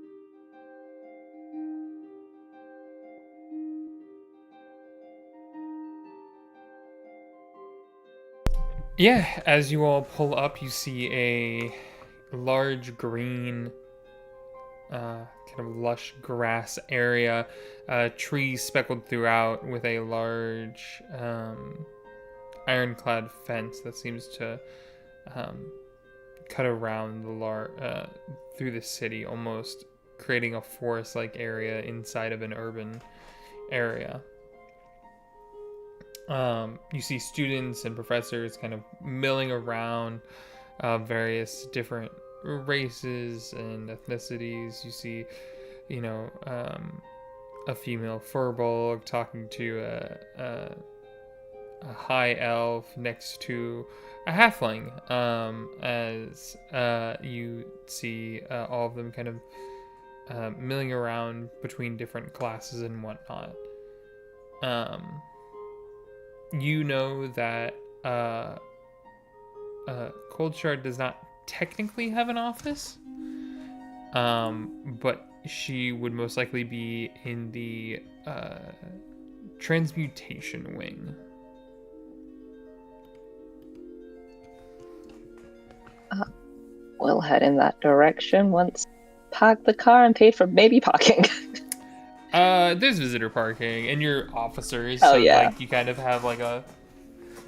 Yeah, as you all pull up, you see a large green, kind of lush grass area, trees speckled throughout with a large ironclad fence that seems to cut around through the city, almost creating a forest-like area inside of an urban area. You see students and professors kind of milling around, various different races and ethnicities. You see, a female furbolg talking to a high elf next to a halfling, as you see all of them kind of milling around between different classes and whatnot. You know that Cold Shard does not technically have an office, but she would most likely be in the transmutation wing. We'll head in that direction once parked the car and paid for maybe parking. There's visitor parking, and you're officers, Oh, so yeah. like you kind of have like a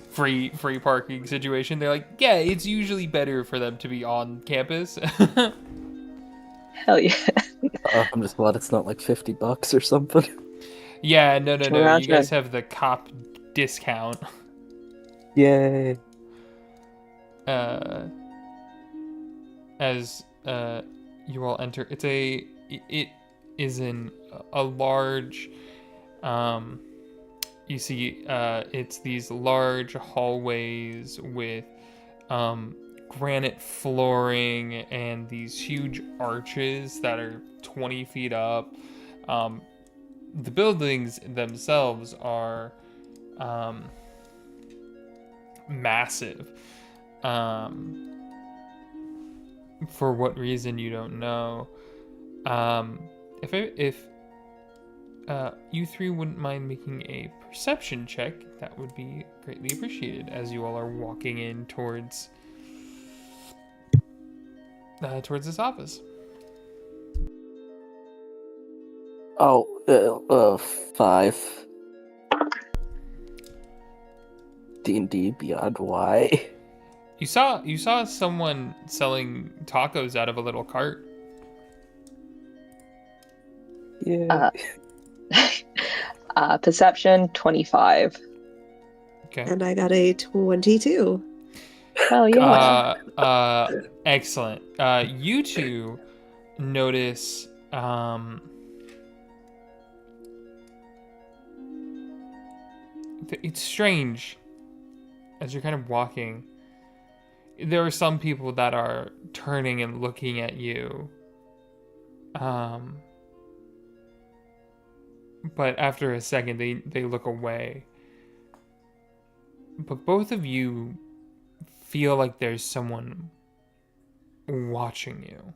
free parking situation. They're like, yeah, it's usually better for them to be on campus. Hell yeah. I'm just glad it's not like $50 or something. Yeah, no. You Imagine. guys have the cop discount. Yay. As you all enter, it is in a large, you see, it's these large hallways with granite flooring and these huge arches that are 20 feet up. The buildings themselves are massive. For what reason, you don't know. If you three wouldn't mind making a perception check, that would be greatly appreciated as you all are walking in towards this office. Oh, 5. D&D Beyond Y. You saw someone selling tacos out of a little cart. Yeah. Perception 25. Okay. And I got a 22. Hell yeah. Excellent. You two notice it's strange as you're kind of walking. There are some people that are turning and looking at you. But after a second, they look away. But both of you feel like there's someone watching you,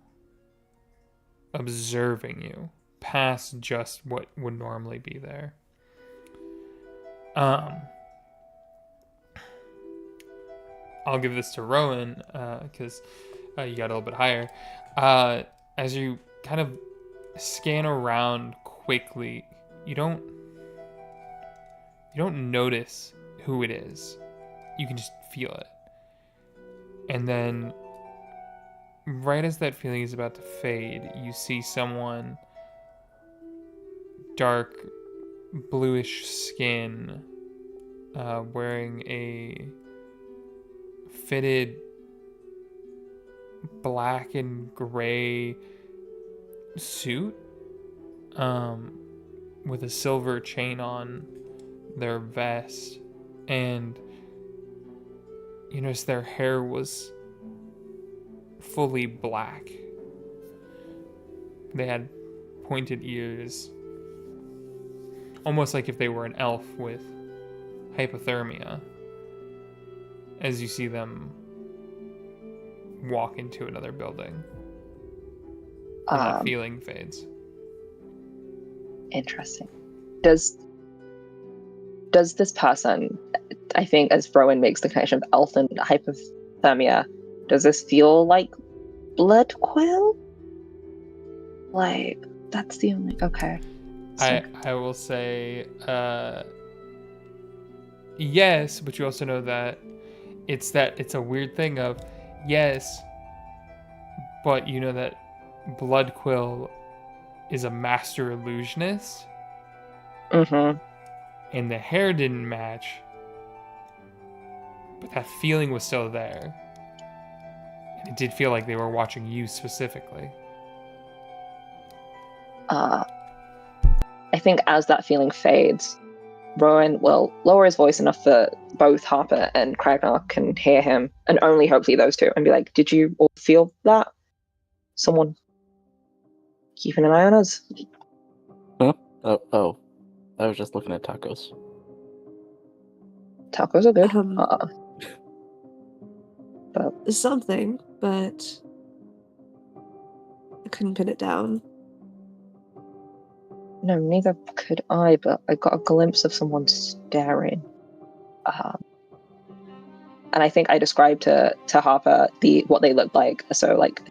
observing you, past just what would normally be there. I'll give this to Rowan, because you got a little bit higher. As you kind of scan around quickly, you don't notice who it is. You can just feel it. And then right as that feeling is about to fade, you see someone, dark bluish skin, wearing a fitted black and gray suit with a silver chain on their vest, and you notice their hair was fully black. They had pointed ears, almost like if they were an elf with hypothermia, as you see them walk into another building. And that feeling fades. Interesting. Does this person, I think, as Rowan makes the connection of elf and hypothermia, does this feel like blood quill? Like, that's the only... Okay. So, I will say yes, but you also know that it's a weird thing of yes, but you know that Blood Quill is a master illusionist, and the hair didn't match, but that feeling was still there. And it did feel like they were watching you specifically. I think as that feeling fades, Rowan will lower his voice enough that both Harper and Kragnar can hear him, and only hopefully those two, and be like, did you all feel that? Someone keeping an eye on us? Huh? Oh. I was just looking at tacos. Tacos are good. But Something, but I couldn't pin it down. no, neither could I, but I got a glimpse of someone staring. And I think I described to Harper what they looked like. So, like,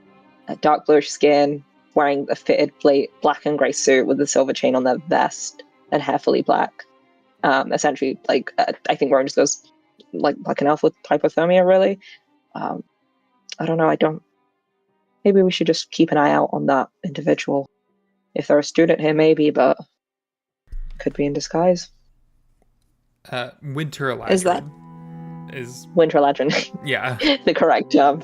a dark bluish skin, wearing a fitted black and grey suit with a silver chain on their vest, and hair fully black. Essentially, like, I think Rowan just goes, like an elf with hypothermia, really. I don't know, maybe we should just keep an eye out on that individual. If they're a student here, maybe, but could be in disguise. Winter Eladrin is Winter Legend. yeah. The correct term.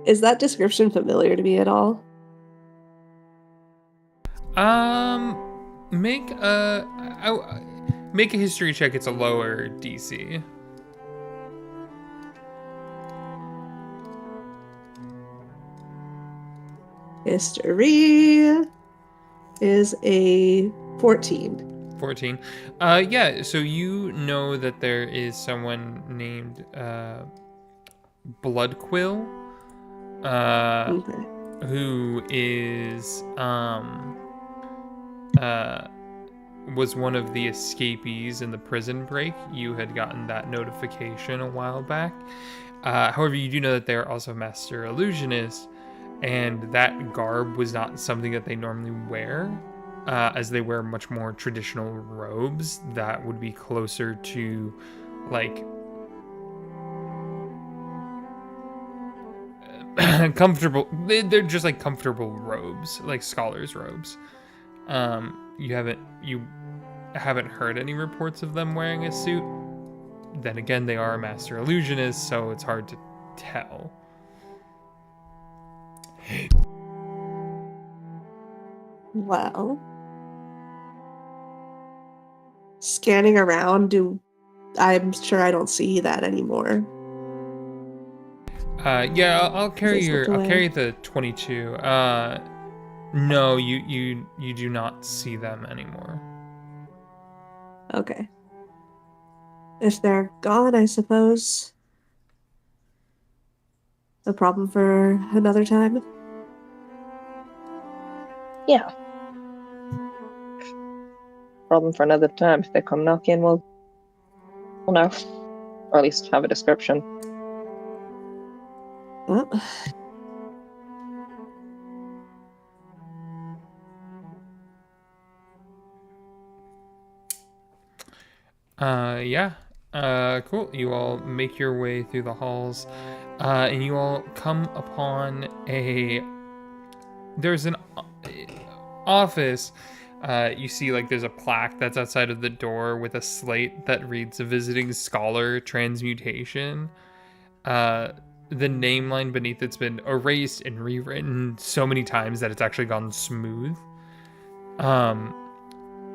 Is that description familiar to me at all? Make a history check. It's a lower DC. History is a 14. 14. Yeah, so you know that there is someone named Bloodquill, who is was one of the escapees in the prison break. You had gotten that notification a while back. However, you do know that they are also master illusionists, and that garb was not something that they normally wear, as they wear much more traditional robes that would be closer to, like, comfortable. They're just like comfortable robes, like scholars' robes. You haven't heard any reports of them wearing a suit. Then again, they are a master illusionist, so it's hard to tell. Well, scanning around, I'm sure I don't see that anymore. Yeah, I'll carry Is it I'll slipped carry away? the 22. No, you do not see them anymore. Okay. If they're gone, I suppose. A problem for another time. Yeah. Problem for another time. If they come knocking, we'll know. Or at least have a description. Well, Yeah. Cool. You all make your way through the halls, and you all come upon there's an office, You see, like, there's a plaque that's outside of the door with a slate that reads a visiting scholar transmutation. The name line beneath it's been erased and rewritten so many times that it's actually gone smooth.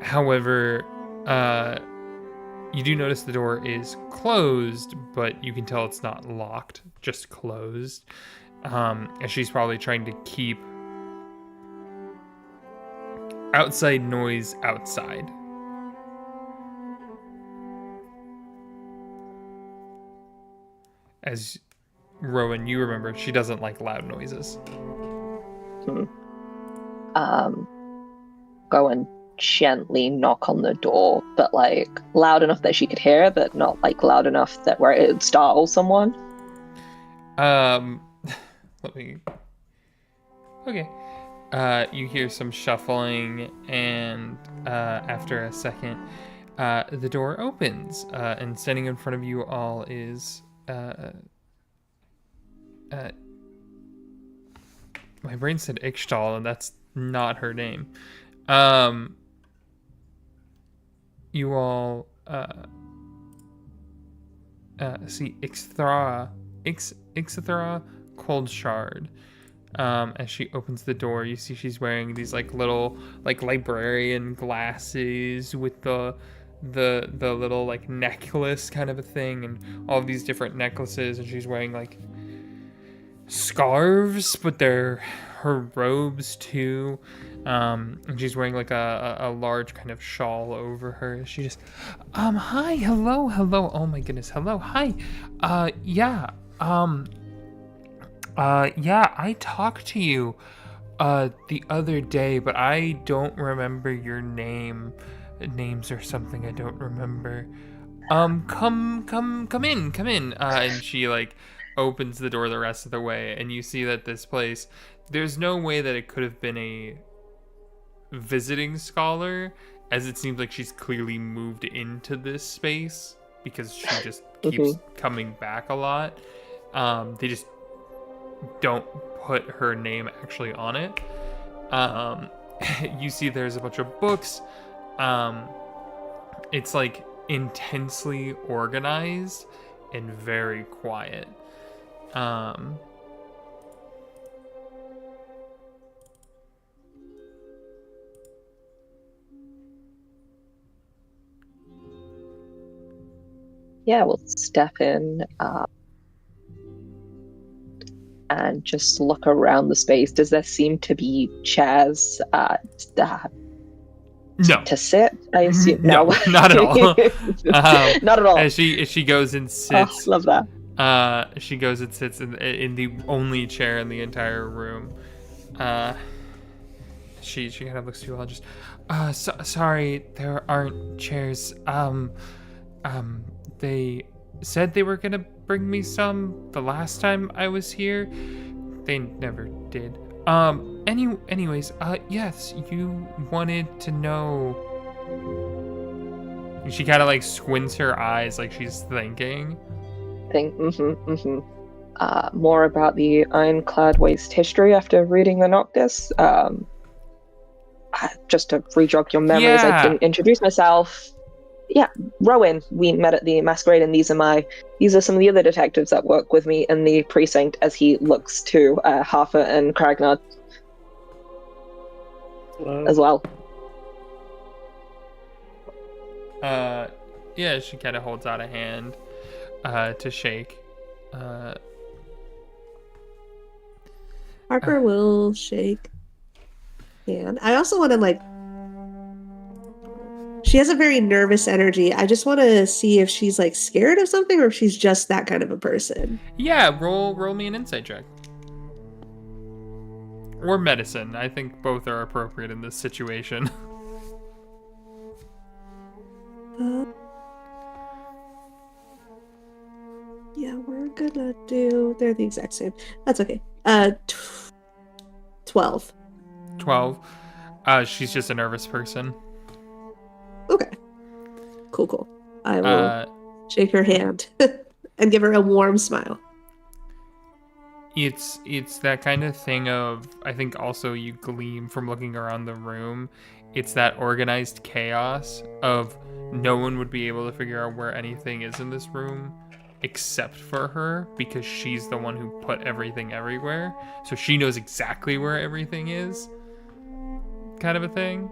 However, you do notice the door is closed, but you can tell it's not locked, just closed. And she's probably trying to keep outside noise outside. As Rowan, you remember, she doesn't like loud noises. Go and gently knock on the door, but like loud enough that she could hear, but not like loud enough that where it would startle someone. Let me. Okay. You hear some shuffling, and after a second, the door opens, and standing in front of you all is my brain said Ixtal, and that's not her name. You all see Ixthra Cold Shard. As she opens the door, you see she's wearing these like little like librarian glasses with the little like necklace kind of a thing, and all of these different necklaces, and she's wearing like scarves, but they're her robes too. And she's wearing like a large kind of shawl over her. She just, hi, hello, oh my goodness, hello, hi, yeah, I talked to you, the other day, but I don't remember your names or something, I don't remember. Come in, and she like opens the door the rest of the way, and you see that this place, there's no way that it could have been a visiting scholar, as it seems like she's clearly moved into this space because she just keeps coming back a lot. They just don't put her name actually on it. You see there's a bunch of books. It's like intensely organized and very quiet. Yeah, we'll step in and just look around the space. Does there seem to be chairs No. to sit? I assume No, not at all. Not at all. As she goes and sits. Oh, love that. She goes and sits in the only chair in the entire room. She kind of looks to you all, just, sorry, there aren't chairs. They said they were gonna bring me some the last time I was here. They never did. Anyways, yes, you wanted to know. She kind of like squints her eyes like she's thinking. More about the Ironclad Waste history after reading the Noctis. Just to re-jog your memories, I didn't introduce myself. Yeah, Rowan. We met at the masquerade, and these are some of the other detectives that work with me in the precinct. As he looks to Harfer and Kragnar as well. Yeah, she kind of holds out a hand to shake. Harper will shake hand. I also want to she has a very nervous energy. I just want to see if she's like scared of something or if she's just that kind of a person. Yeah, roll me an insight check. Or medicine. I think both are appropriate in this situation. Yeah, we're gonna do... They're the exact same. That's okay. 12. 12. She's just a nervous person. Okay. Cool. I will shake her hand and give her a warm smile. It's that kind of thing of, I think also you gleam from looking around the room, it's that organized chaos of no one would be able to figure out where anything is in this room except for her, because she's the one who put everything everywhere. So she knows exactly where everything is, kind of a thing.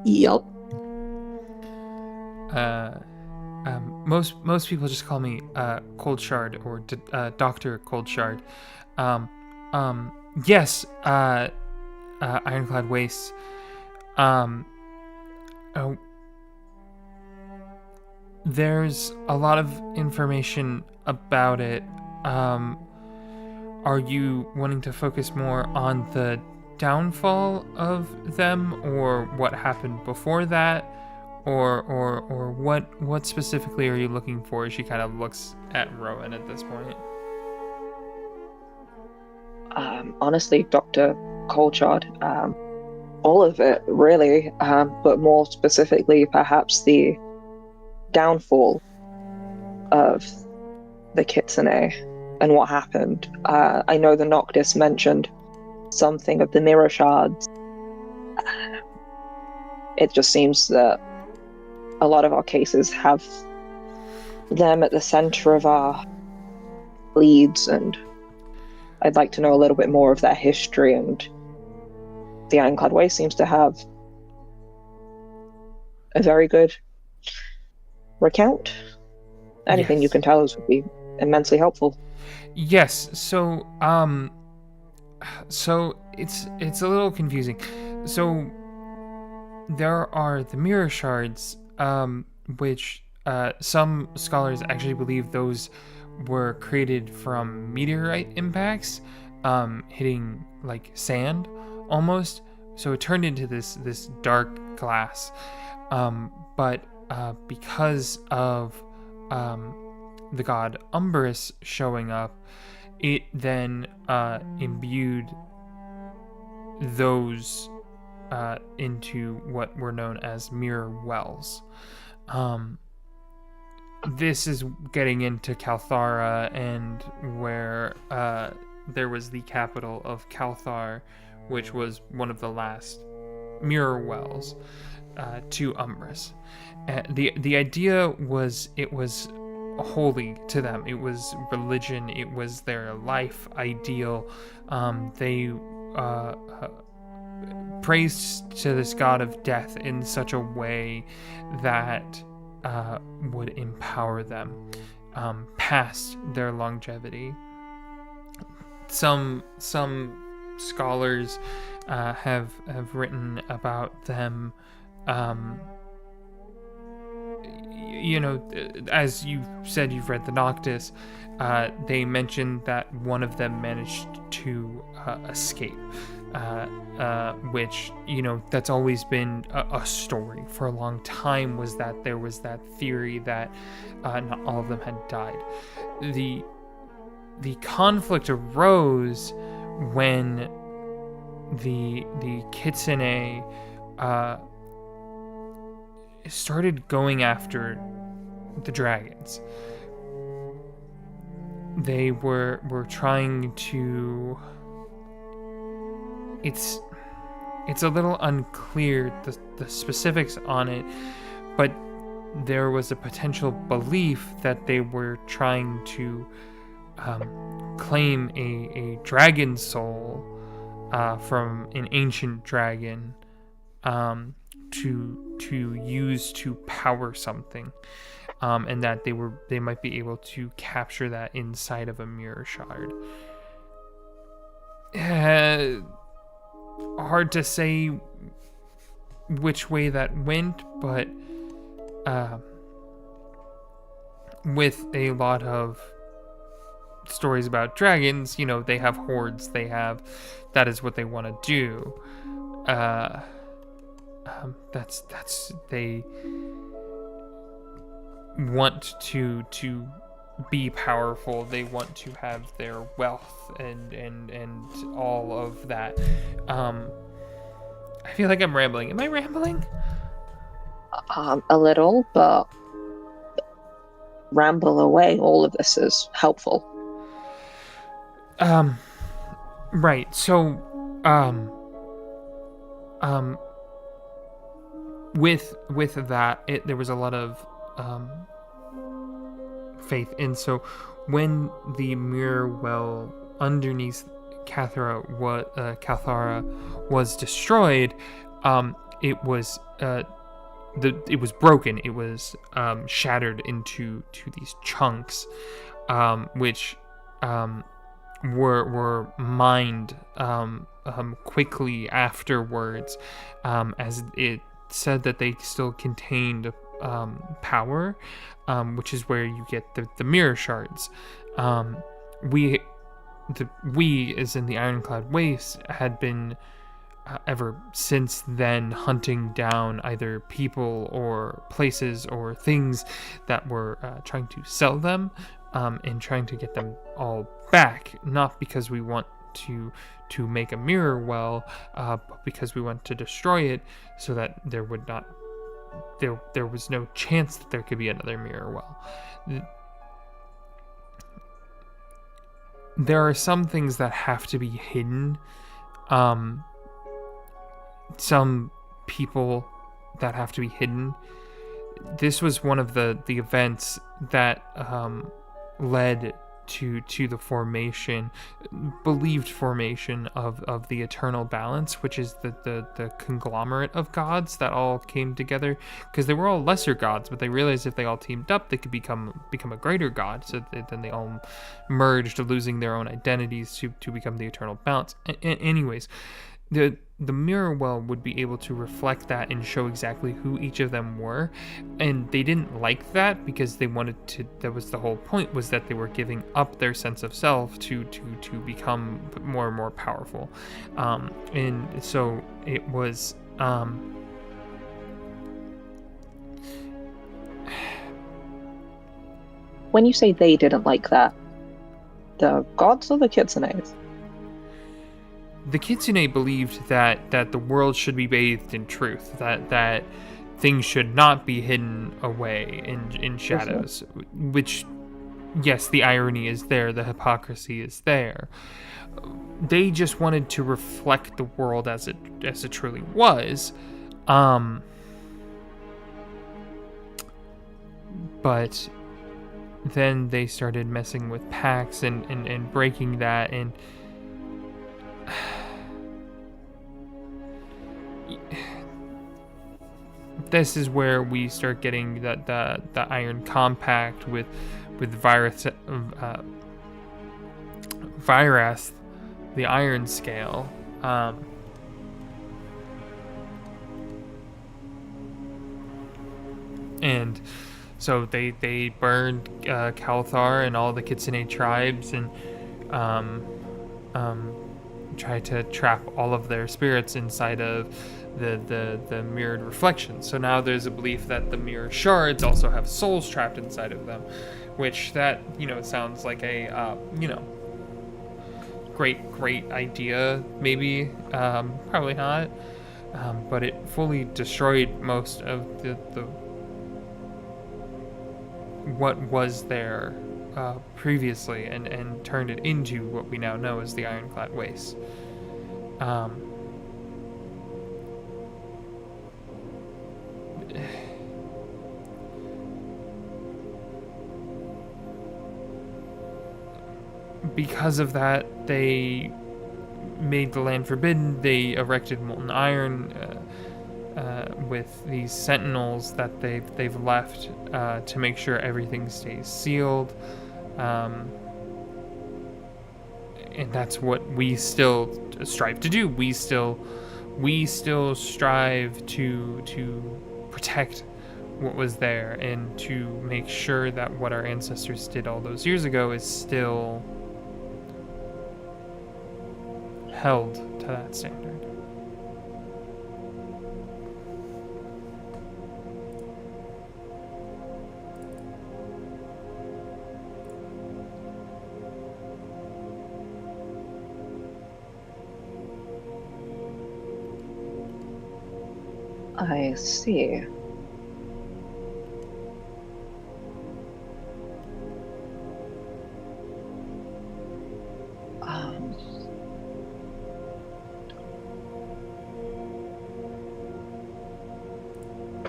Yup. Most people just call me Cold Shard or Dr. Cold Shard. Yes, Ironclad Wastes. Oh, there's a lot of information about it. Are you wanting to focus more on the downfall of them, or what happened before that, or what specifically are you looking for? She kind of looks at Rowan at this point. Honestly, Dr. Colchard, all of it, really, but more specifically, perhaps the downfall of the Kitsune and what happened. I know the Noctis mentioned something of the mirror shards. It just seems that a lot of our cases have them at the center of our leads, and I'd like to know a little bit more of their history, and the Ironclad Way seems to have a very good recount. Anything you can tell us would be immensely helpful. Yes, so it's a little confusing. So there are the mirror shards, which some scholars actually believe those were created from meteorite impacts, hitting like sand almost. So it turned into this dark glass. But because of the god Umbrus showing up, it then imbued those into what were known as mirror wells. This is getting into Kalthara, and where there was the capital of Kalthar, which was one of the last mirror wells to Umbrus. The idea was it was holy to them. It was religion. It was their life ideal. They praised to this god of death in such a way that would empower them past their longevity. Some scholars have written about them. As you said, you've read the Noctis. They mentioned that one of them managed to escape, which, that's always been a story for a long time, was that there was that theory that not all of them had died. The conflict arose when the Kitsune started going after the dragons. They were trying to... It's a little unclear, the specifics on it, but there was a potential belief that they were trying to claim a dragon soul from an ancient dragon to use to power something, and that they might be able to capture that inside of a mirror shard. Hard to say which way that went, but with a lot of stories about dragons, they have hordes, that is what they want to do. They want to be powerful. They want to have their wealth and all of that. I feel like I'm rambling. Am I rambling? A little, but ramble away. All of this is helpful. Right. So, with that, there was a lot of faith. And so when the mirror well underneath Cathara was destroyed, it was broken. It was shattered into these chunks, which were mined quickly afterwards, as it said that they still contained power, which is where you get the mirror shards. We as in the Ironclad Waste had been ever since then hunting down either people or places or things that were trying to sell them, and trying to get them all back, not because we want to make a mirror well, but because we want to destroy it so that there was no chance that there could be another mirror well. There are some things that have to be hidden, some people that have to be hidden. This was one of the events that led to the believed formation of the eternal balance, which is the conglomerate of gods that all came together, because they were all lesser gods, but they realized if they all teamed up, they could become a greater god. So then they all merged, losing their own identities to become the eternal balance. Anyways, the mirror well would be able to reflect that and show exactly who each of them were, and they didn't like that because they wanted to. That was the whole point, was that they were giving up their sense of self to become more and more powerful, and so it was. When you say they didn't like that, the gods or the kitsunes? The kitsune believed that the world should be bathed in truth, that things should not be hidden away in shadows, which, yes, the irony is there, the hypocrisy is there. They just wanted to reflect the world as it truly was, but then they started messing with pacts and breaking that, and this is where we start getting the Iron Compact with Virath, the Iron Scale. And so they burned Kalthar and all the Kitsune tribes, and tried to trap all of their spirits inside of the mirrored reflection. So now there's a belief that the mirror shards also have souls trapped inside of them, which that, sounds like a great idea, maybe, probably not, but it fully destroyed most of the what was there previously, and turned it into what we now know as the Ironclad Waste. Because of that, they made the land forbidden. They erected molten iron with these sentinels that they've left to make sure everything stays sealed. And that's what we still strive to do. We still strive to protect what was there, and to make sure that what our ancestors did all those years ago is still held to that standard. I see.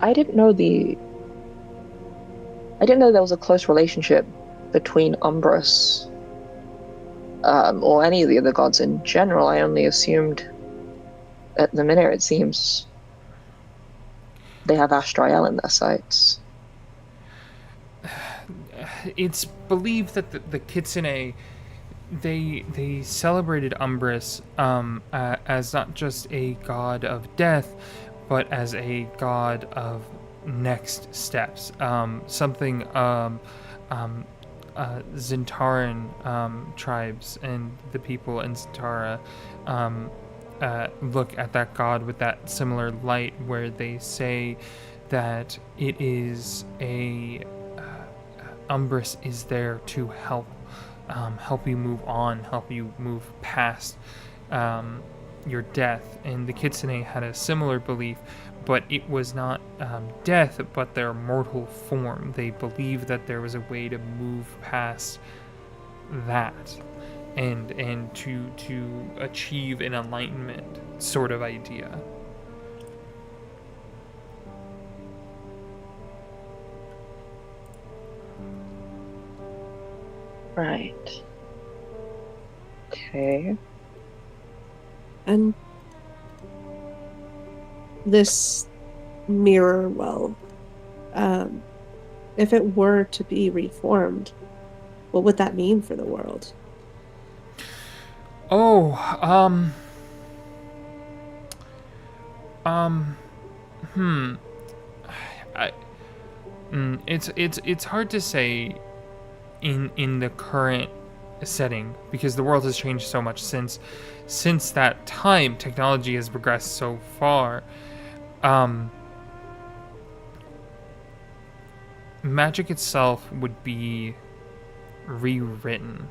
I didn't know there was a close relationship between Umbrus, or any of the other gods in general. I only assumed at the minute it seems they have Astrael in their sights. It's believed that the Kitsune, they celebrated Umbrus as not just a god of death, but as a god of next steps. Something Zentaran tribes and the people in Zentara look at that god with that similar light, where they say that it is Umbrus is there to help you move on, help you move past your death. And the Kitsune had a similar belief, but it was not death, but their mortal form. They believed that there was a way to move past that, and to achieve an enlightenment sort of idea. Right. Okay. And this mirror well, if it were to be reformed, what would that mean for the world? Oh, I, it's hard to say in the current setting, because the world has changed so much since that time. Technology has progressed so far. Magic itself would be rewritten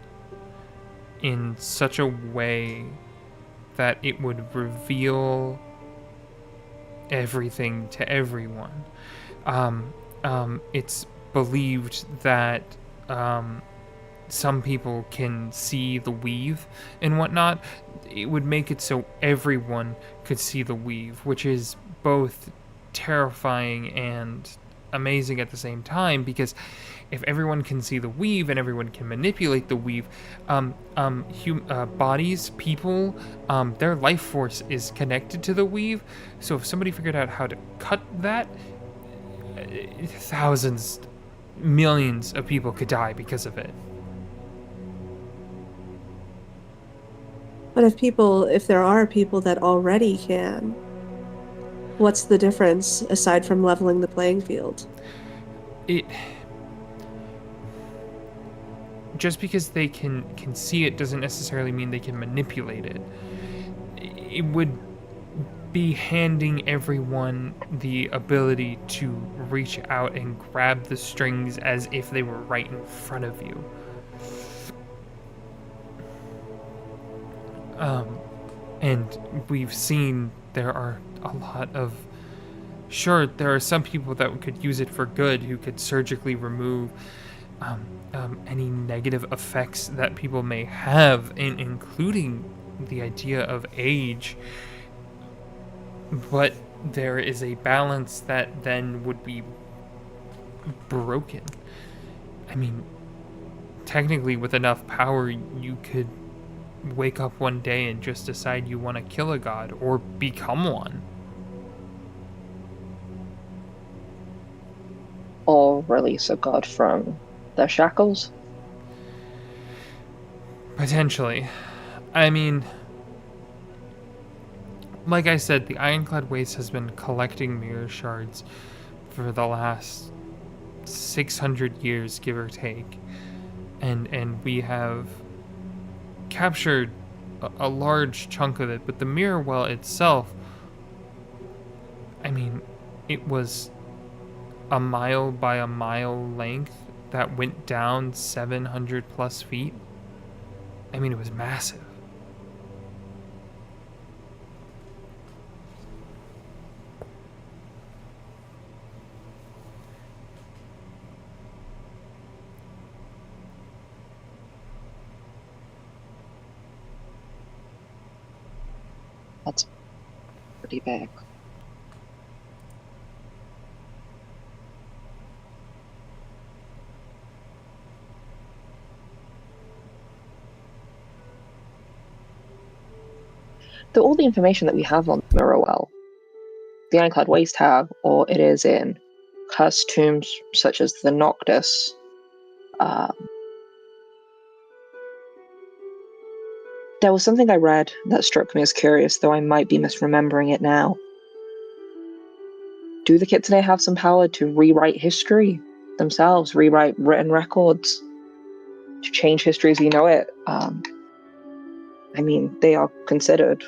in such a way that it would reveal everything to everyone. It's believed that some people can see the weave and whatnot. It would make it so everyone could see the weave, which is both terrifying and amazing at the same time, because if everyone can see the weave and everyone can manipulate the weave, bodies, people, their life force is connected to the weave. So if somebody figured out how to cut that, thousands, millions of people could die because of it. But if there are people that already can, what's the difference aside from leveling the playing field? Just because they can see it doesn't necessarily mean they can manipulate it. It would be handing everyone the ability to reach out and grab the strings as if they were right in front of you. And we've seen there are a lot of... Sure, there are some people that could use it for good, who could surgically remove any negative effects that people may have, including the idea of age. But there is a balance that then would be broken. I mean, technically, with enough power, you could wake up one day and just decide you want to kill a god or become one. Or release a god from their shackles. Potentially. I mean, like I said, the Ironclad Waste has been collecting mirror shards for the last 600 years, give or take. And we have captured a large chunk of it, but the mirror well itself, I mean, it was a mile by a mile length that went down 700 plus feet. I mean, it was massive. That's pretty big. all the information that we have on Mirrorwell, the Ironclad Waste have, or it is in cursed tombs such as the Noctis. There was something I read that struck me as curious, though I might be misremembering it now. Do the Kitsune have some power to rewrite history themselves, rewrite written records, to change history as we know it? I mean, they are considered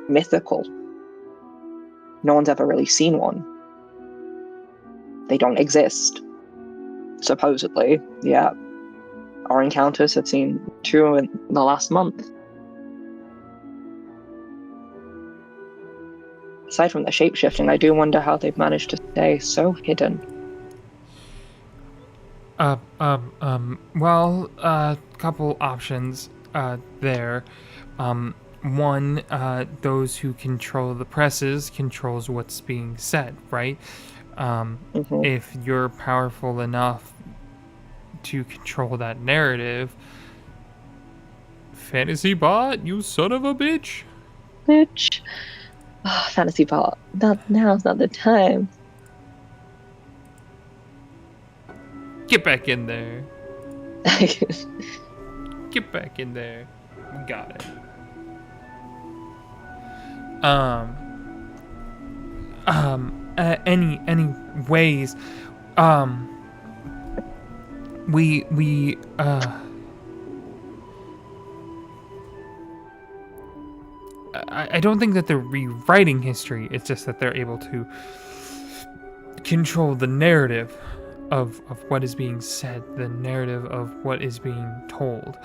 mythical. No one's ever really seen one. They don't exist. Supposedly, yeah. Our encounters have seen 2 in the last month. Aside from the shapeshifting, I do wonder how they've managed to stay so hidden. Well, couple options, there. One, those who control the presses controls what's being said, right? If you're powerful enough to control that narrative, Fantasy Bot, you son of a bitch. Bitch. Oh, Fantasy Bot. Now's not the time. Get back in there. Get back in there. We got it. Any ways, I don't think that they're rewriting history. It's just that they're able to control the narrative of what is being said, the narrative of what is being told.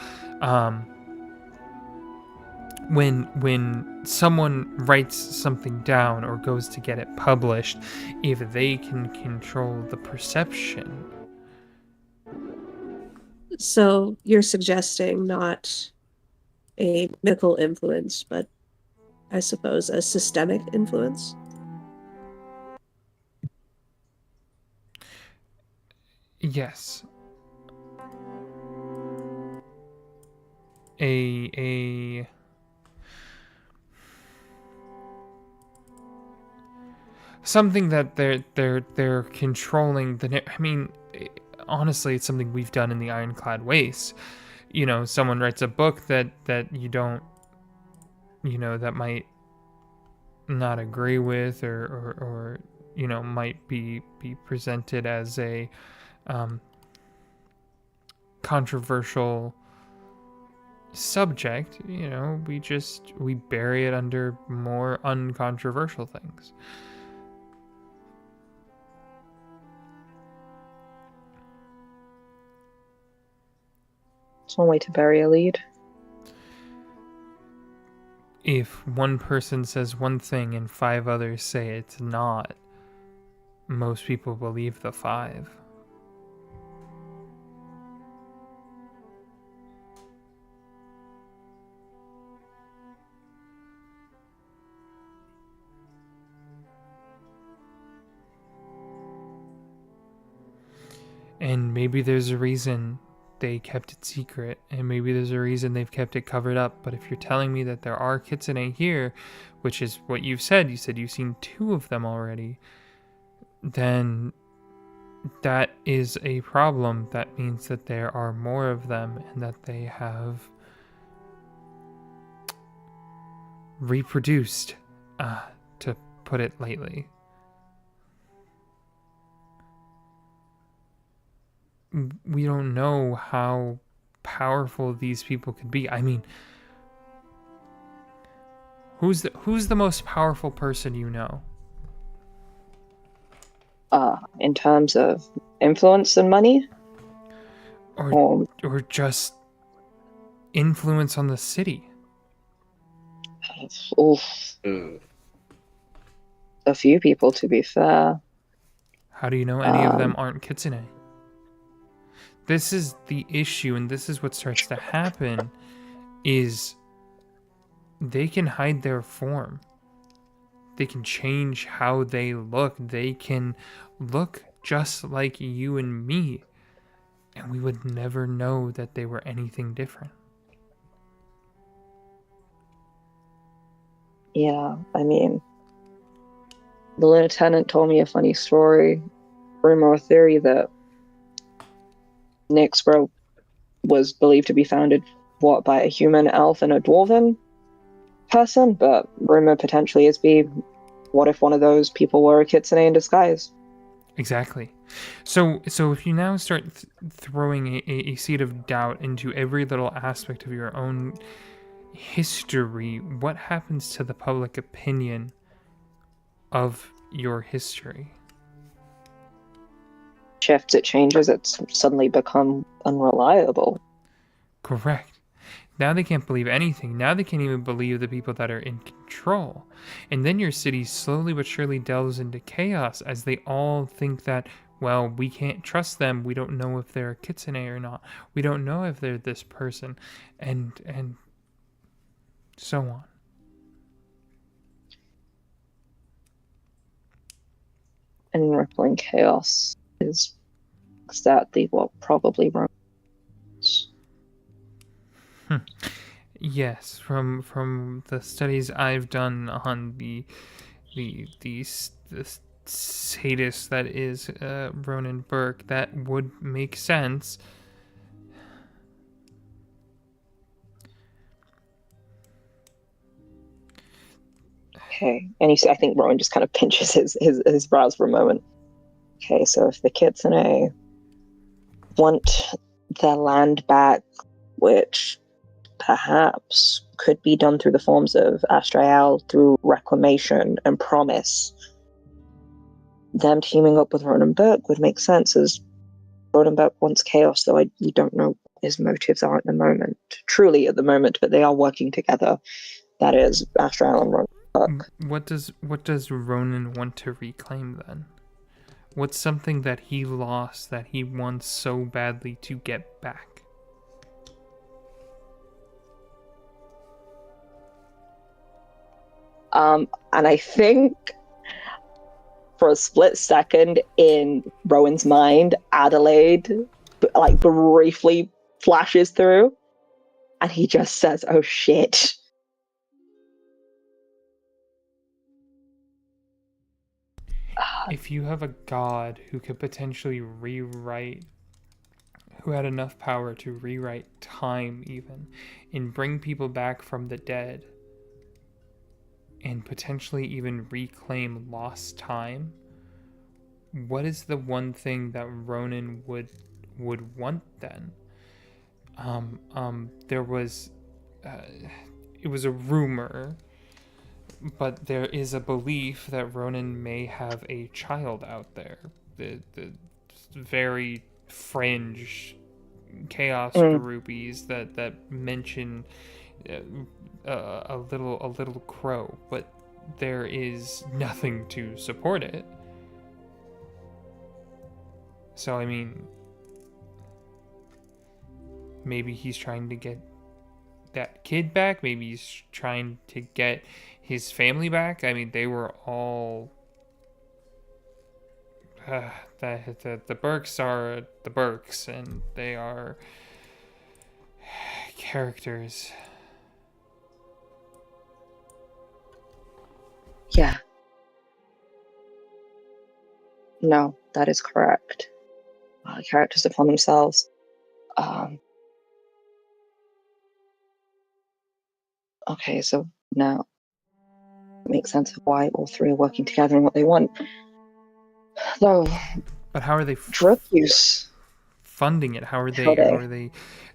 When someone writes something down or goes to get it published, if they can control the perception. So you're suggesting not a mythical influence, but I suppose a systemic influence? Yes. Something that they're controlling I mean, honestly, it's something we've done in the Ironclad Waste. You know, someone writes a book that you don't, that might not agree with, or might be presented as a controversial subject. We bury it under more uncontroversial things. It's one way to bury a lead. If one person says one thing and 5 others say it's not, most people believe the 5. And maybe there's a reason they kept it secret, and maybe there's a reason they've kept it covered up. But if you're telling me that there are Kitsune here, which is what you said you've seen 2 of them already, then that is a problem. That means that there are more of them, and that they have reproduced, to put it lightly. We don't know how powerful these people could be. I mean, who's the most powerful person you know? In terms of influence and money? Or just influence on the city? A few people, to be fair. How do you know any of them aren't Kitsune? This is the issue, and this is what starts to happen, is they can hide their form. They can change how they look. They can look just like you and me, and we would never know that they were anything different. Yeah, I mean, the lieutenant told me a funny story, rumor or theory, that Nyxborough was believed to be founded, by a human, elf, and a dwarven person, but rumor potentially is what if one of those people were a kitsune in disguise? Exactly. So if you now start throwing a seed of doubt into every little aspect of your own history, what happens to the public opinion of your history? Shifts, it changes, it's suddenly become unreliable. Correct. Now they can't believe anything. Now they can't even believe the people that are in control. And then your city slowly but surely delves into chaos as they all think that, well, we can't trust them. We don't know if they're a kitsune or not. We don't know if they're this person. And so on. And rippling chaos is exactly what probably runs. Yes, from the studies I've done on the sadist that is Ronan Burke, that would make sense. Okay, and I think Rowan just kind of pinches his brows for a moment. Okay, so if the kitsune want their land back, which perhaps could be done through the forms of Astrael, through reclamation and promise, them teaming up with Ronan Burke would make sense, as Ronan Burke wants chaos, though we don't know what his motives are at the moment, truly at the moment, but they are working together. That is Astrael and Ronan Burke. What does Ronan want to reclaim then? What's something that he lost that he wants so badly to get back? And I think for a split second in Rowan's mind, Adelaide like briefly flashes through, and he just says, "Oh shit." If you have a god who could potentially who had enough power to rewrite time even, and bring people back from the dead, and potentially even reclaim lost time, what is the one thing that Ronan would want then? There was, it was a rumor, but there is a belief that Ronan may have a child out there. The very fringe chaos groupies that mention a little crow, but there is nothing to support it. So I mean, maybe he's trying to get that kid back. Maybe he's trying to get his family back. I mean, they were all the Burkes are the Burkes, and they are characters. Yeah. No, that is correct. Characters upon themselves. Okay, so now it makes sense of why all three are working together and what they want. Though, but how are they drug use? Funding it? How are they?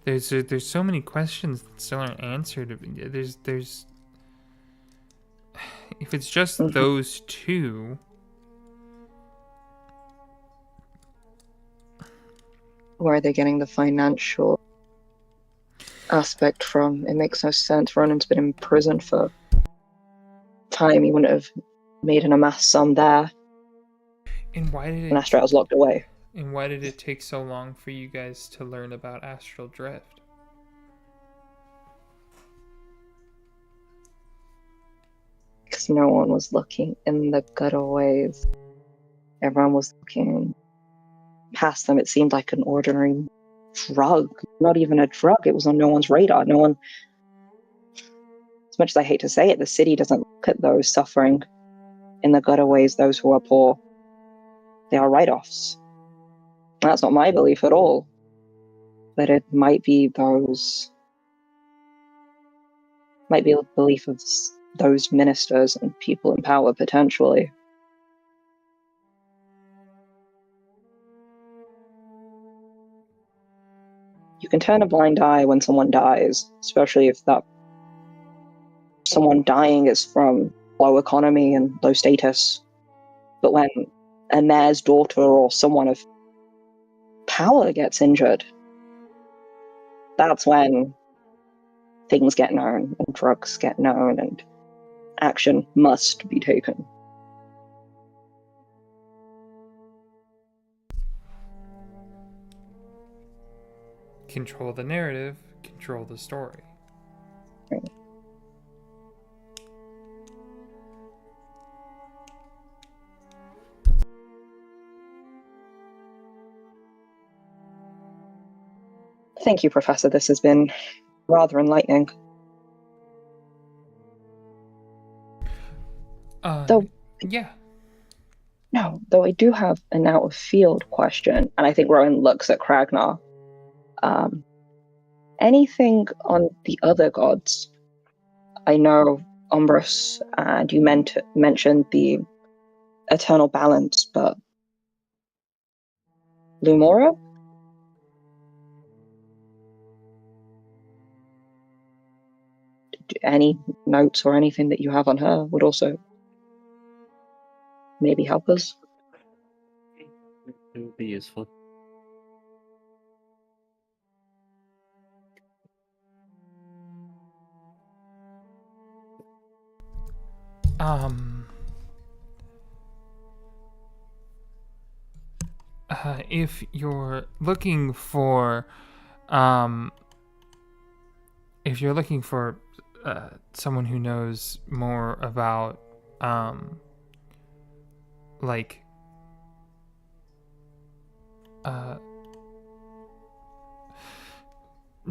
There's so many questions that still aren't answered. There's if it's just those two, where are they getting the financial aspect from? It makes no sense. Ronan's been in prison for time. He wouldn't have made an amassed sum there. And why did and Astral's locked away? And why did it take so long for you guys to learn about astral drift? Because no one was looking in the gutaways. Everyone was looking past them. It seemed like an ordinary drug. Not even a drug. It was on no one's radar. No one as much as I hate to say it, the city doesn't look at those suffering in the gutter ways those who are poor. They are write-offs. That's not my belief at all. But it might be the belief of those ministers and people in power, potentially. You can turn a blind eye when someone dies, especially if that someone dying is from low economy and low status. But when a mayor's daughter or someone of power gets injured, that's when things get known and drugs get known and action must be taken. Control the narrative, control the story. Right. Thank you, Professor. This has been rather enlightening. Though I do have an out of field question, and I think Rowan looks at Kragnar. Anything on the other gods? I know Umbrus, and you mentioned the eternal balance, but Lumora? Any notes or anything that you have on her would also maybe help us? It would be useful. If you're looking for someone who knows more about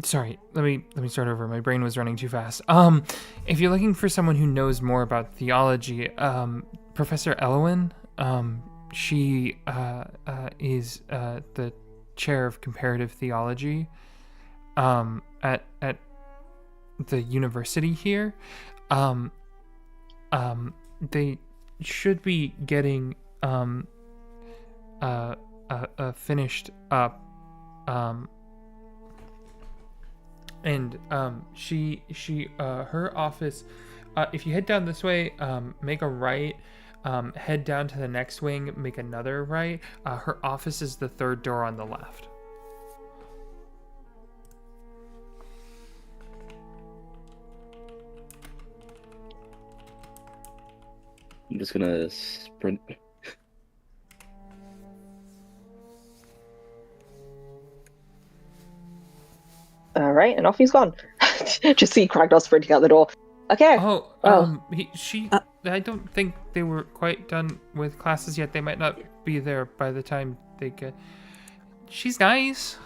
sorry, let me start over. My brain was running too fast. If you're looking for someone who knows more about theology, Professor Elowin, she is the chair of comparative theology at the university here. They should be getting finished up, and she her office, if you head down this way, make a right, head down to the next wing, make another right. Her office is the third door on the left. I'm just gonna sprint. All right, and off he's gone. Just see Kragnar sprinting out the door. Okay. Oh, well. I don't think they were quite done with classes yet. They might not be there by the time they get. She's nice.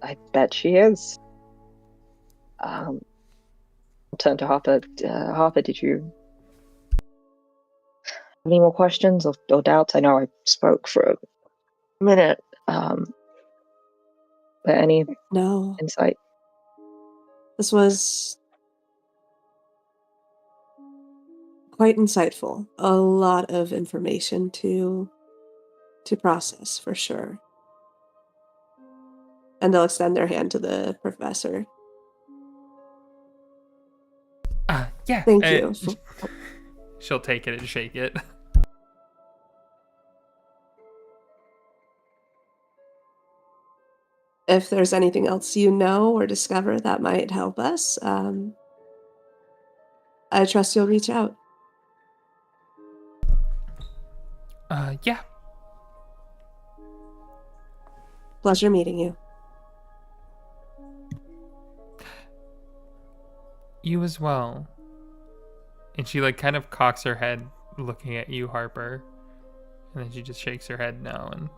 I bet she is. I'll turn to Harper. Harper, did you have any more questions or doubts? I know I spoke for a minute. But any insight? This was quite insightful. A lot of information to process, for sure. And they'll extend their hand to the professor. Yeah. Thank you. She'll take it and shake it. If there's anything else you know or discover that might help us, I trust you'll reach out. Yeah. Pleasure meeting you. You as well. And she kind of cocks her head looking at you, Harper. And then she just shakes her head no and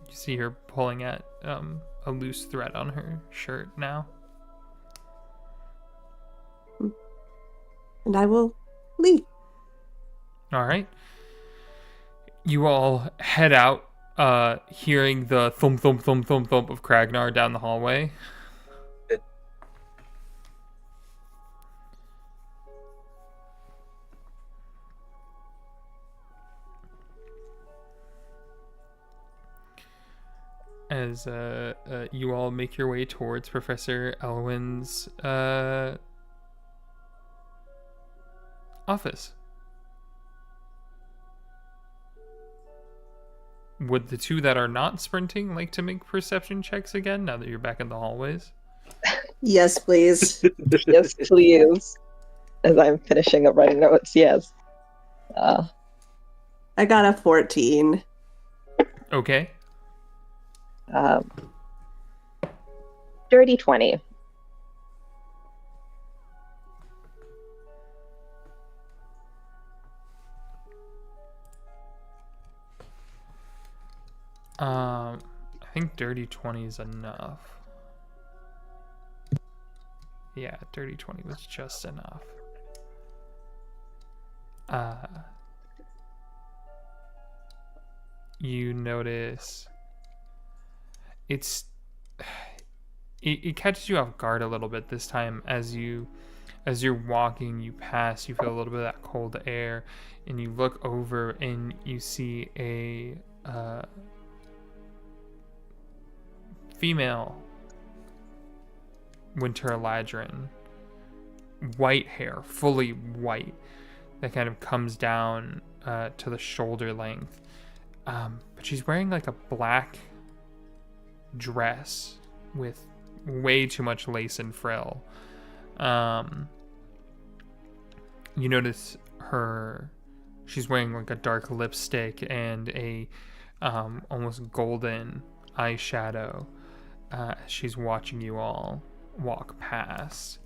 You see her pulling at a loose thread on her shirt now. And I will leave. All right. You all head out, hearing the thump, thump, thump, thump, thump of Kragnar down the hallway. As you all make your way towards Professor Elwyn's office. Would the two that are not sprinting like to make perception checks again now that you're back in the hallways? Yes, please. Yes, please. As I'm finishing up writing notes, yes. I got a 14. Okay. Dirty 20. I think dirty 20 is enough. Yeah, dirty 20 was just enough. You notice it catches you off guard a little bit this time as you're walking, you pass, you feel a little bit of that cold air, and you look over and you see a female Winter Eladrin, white hair, fully white, that kind of comes down to the shoulder length, but she's wearing like a black dress with way too much lace and frill. You notice she's wearing like a dark lipstick and a almost golden eyeshadow. She's watching you all walk past.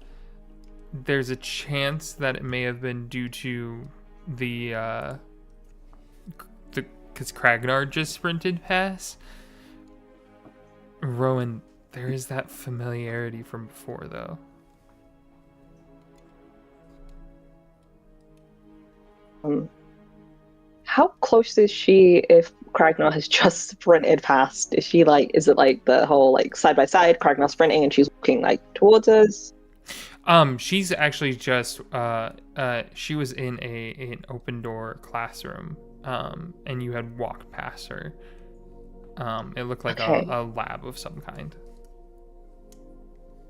There's a chance that it may have been due to because Kragnar just sprinted past. Rowan, there is that familiarity from before, though. How close is she if Kragnar has just sprinted past? Is it like the whole like side by side, Kragnar sprinting and she's walking like towards us? She's actually just she was in an open door classroom, and you had walked past her. It looked like a lab of some kind.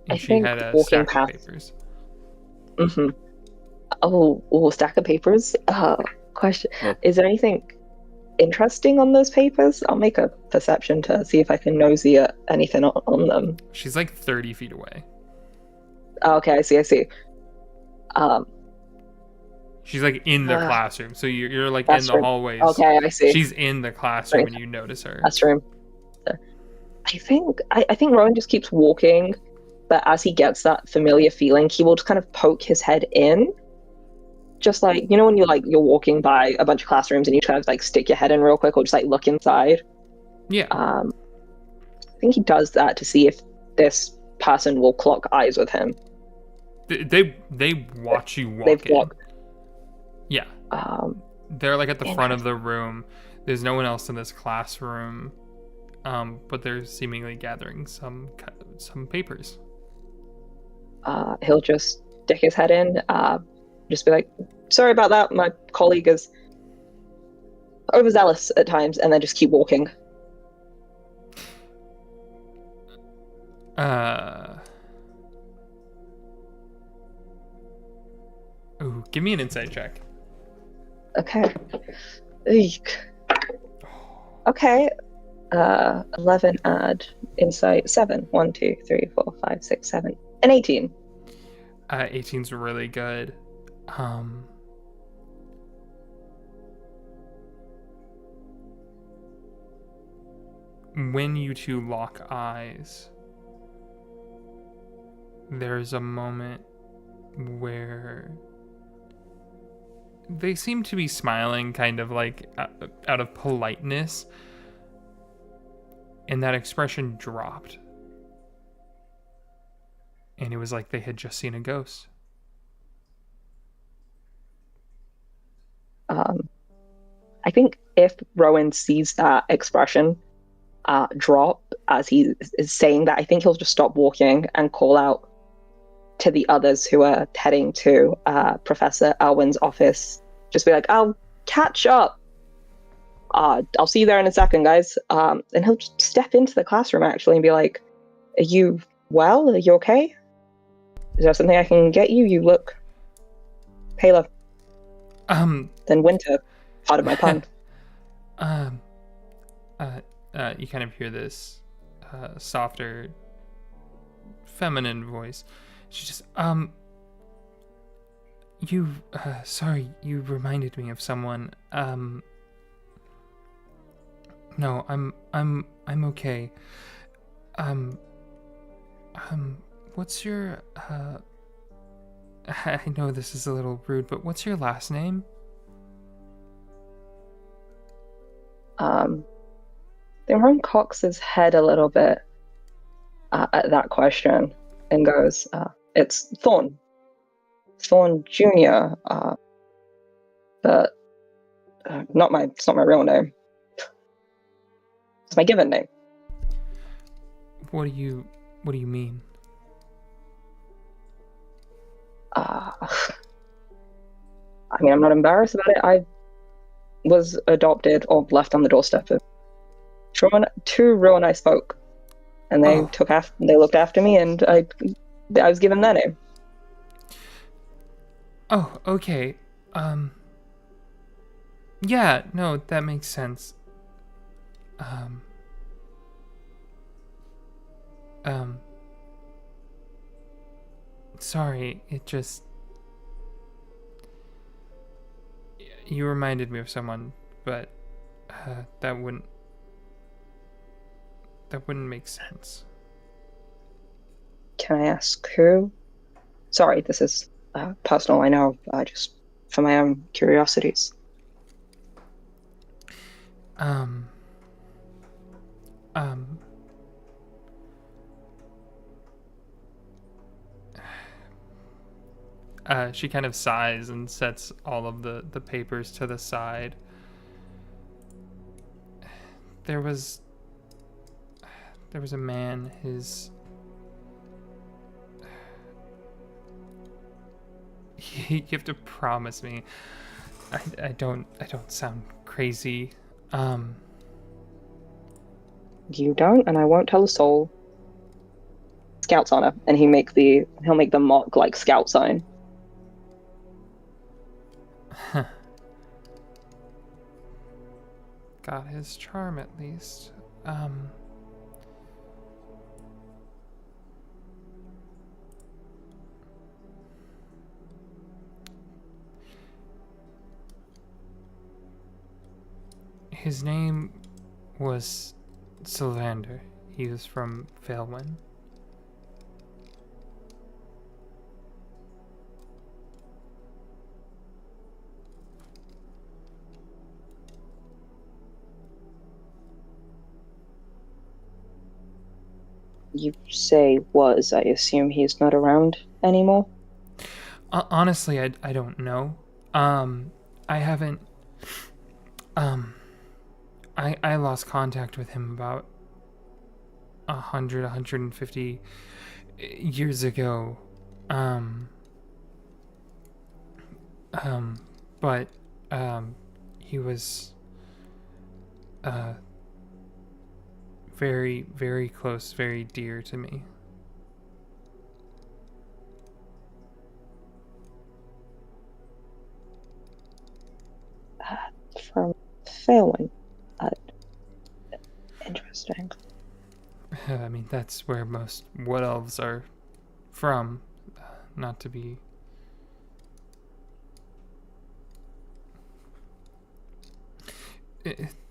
And she had a stack of papers. Mm-hmm. Oh, stack of papers? Question. Yeah. Is there anything interesting on those papers? I'll make a perception to see if I can nosy at anything on them. She's like 30 feet away. Oh, okay, I see. She's like in the classroom. So you're like in the hallways. Okay, I see. She's in the classroom and you notice her. Classroom. I think Rowan just keeps walking, but as he gets that familiar feeling, he will just kind of poke his head in. Just like, you know when you're walking by a bunch of classrooms and you kind of like stick your head in real quick or just like look inside? Yeah. I think he does that to see if this person will clock eyes with him. They watch you walk in. Yeah. They're like at the front of the room. There's no one else in this classroom, but they're seemingly gathering some papers. He'll just stick his head in, just be like, sorry about that, my colleague is overzealous at times, and then just keep walking. Ooh, give me an insight check. Okay. Eek. Okay. 11 add insight 7. 1, 2, 3, 4, 5, 6, 7. And 18. 18's really good. When you two lock eyes, there's a moment where they seem to be smiling kind of like out of politeness, and that expression dropped. And it was like they had just seen a ghost. I think if Rowan sees that expression drop as he is saying that, I think he'll just stop walking and call out to the others who are heading to Professor Elwyn's office. Just be like, I'll catch up. I'll see you there in a second, guys. And he'll just step into the classroom actually and be like, are you well? Are you okay? Is there something I can get you? You look paler than winter. Pardon my pun. You kind of hear this softer, feminine voice. She just, sorry, you reminded me of someone. No, I'm okay. What's your, I know this is a little rude, but what's your last name? Imran cocks his head a little bit at that question and goes, it's Thorn. Thorn Jr. But it's not my real name. It's my given name. What do you mean? I mean, I'm not embarrassed about it. I was adopted or left on the doorstep of two real nice folk, and they they looked after me, and I was given their name. Oh, okay. Yeah, no, that makes sense. Sorry, it just... You reminded me of someone, but that wouldn't make sense. Can I ask who? Sorry, this is personal, I know, just for my own curiosities. She kind of sighs and sets all of the papers to the side. There was a man, you have to promise me I don't sound crazy. You don't, and I won't tell a soul. Scout's honor, and he'll make the mock like scout sign. Got his charm at least. His name was Sylvander. He was from Failwind. You say was, I assume he's not around anymore? Honestly, I don't know. I haven't... I lost contact with him about 150 years ago. But he was very, very close, very dear to me. From Failwind. Interesting. I mean, that's where most wood elves are from. Not to be...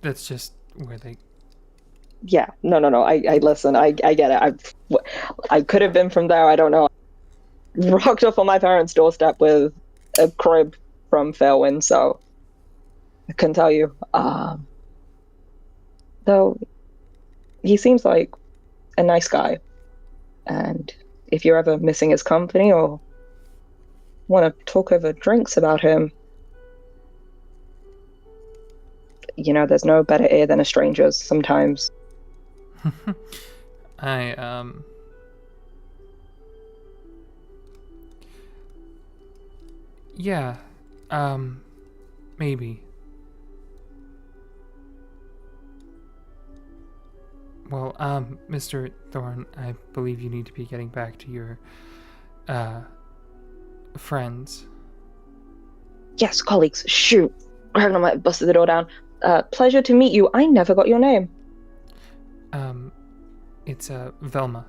That's just where they... Yeah, no. I listen. I get it. I could have been from there. I don't know. Rocked up on my parents' doorstep with a crib from Fairwind, so I couldn't tell you. Though, he seems like a nice guy. And if you're ever missing his company or want to talk over drinks about him, there's no better ear than a stranger's sometimes. I yeah, maybe. Well, Mr. Thorne, I believe you need to be getting back to your friends. Yes, colleagues, shoot. Ragnar might have busted the door down. Pleasure to meet you. I never got your name. It's Velma.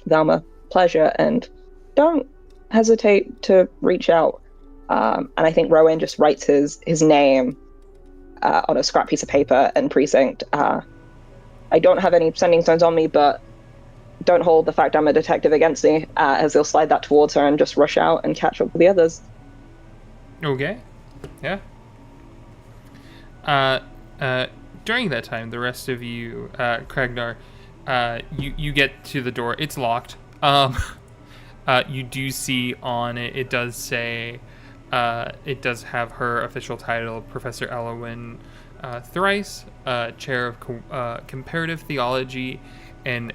Velma, pleasure, and don't hesitate to reach out. And I think Rowan just writes his name on a scrap piece of paper and Precinct. I don't have any sending stones on me, but don't hold the fact I'm a detective against me, as he'll slide that towards her and just rush out and catch up with the others. Okay. Yeah. During that time, the rest of you, Kragnar, you get to the door. It's locked. You do see on it, it does say, it does have her official title, Professor Elowin Thrice, Chair of Comparative Theology and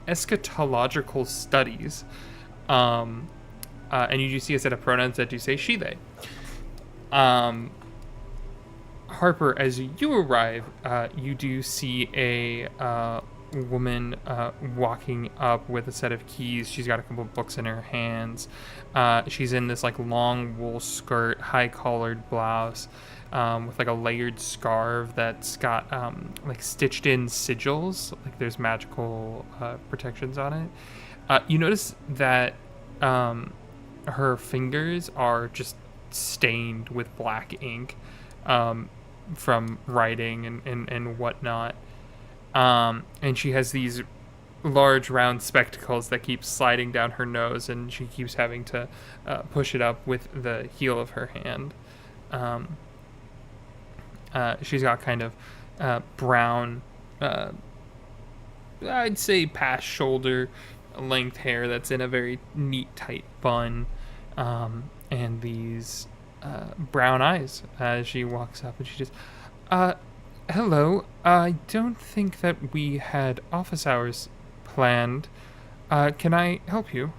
Eschatological Studies. And you do see a set of pronouns that do say she, they. Harper, as you arrive, you do see a woman walking up with a set of keys. She's got a couple of books in her hands. She's in this like long wool skirt, high collared blouse, with like a layered scarf that's got like stitched in sigils, like there's magical protections on it. You notice that her fingers are just stained with black ink from writing and whatnot. And she has these large round spectacles that keep sliding down her nose, and she keeps having to push it up with the heel of her hand. She's got kind of brown, I'd say past shoulder length hair that's in a very neat, tight bun, and these brown eyes as she walks up, and she just, hello. I don't think that we had office hours planned. Can I help you?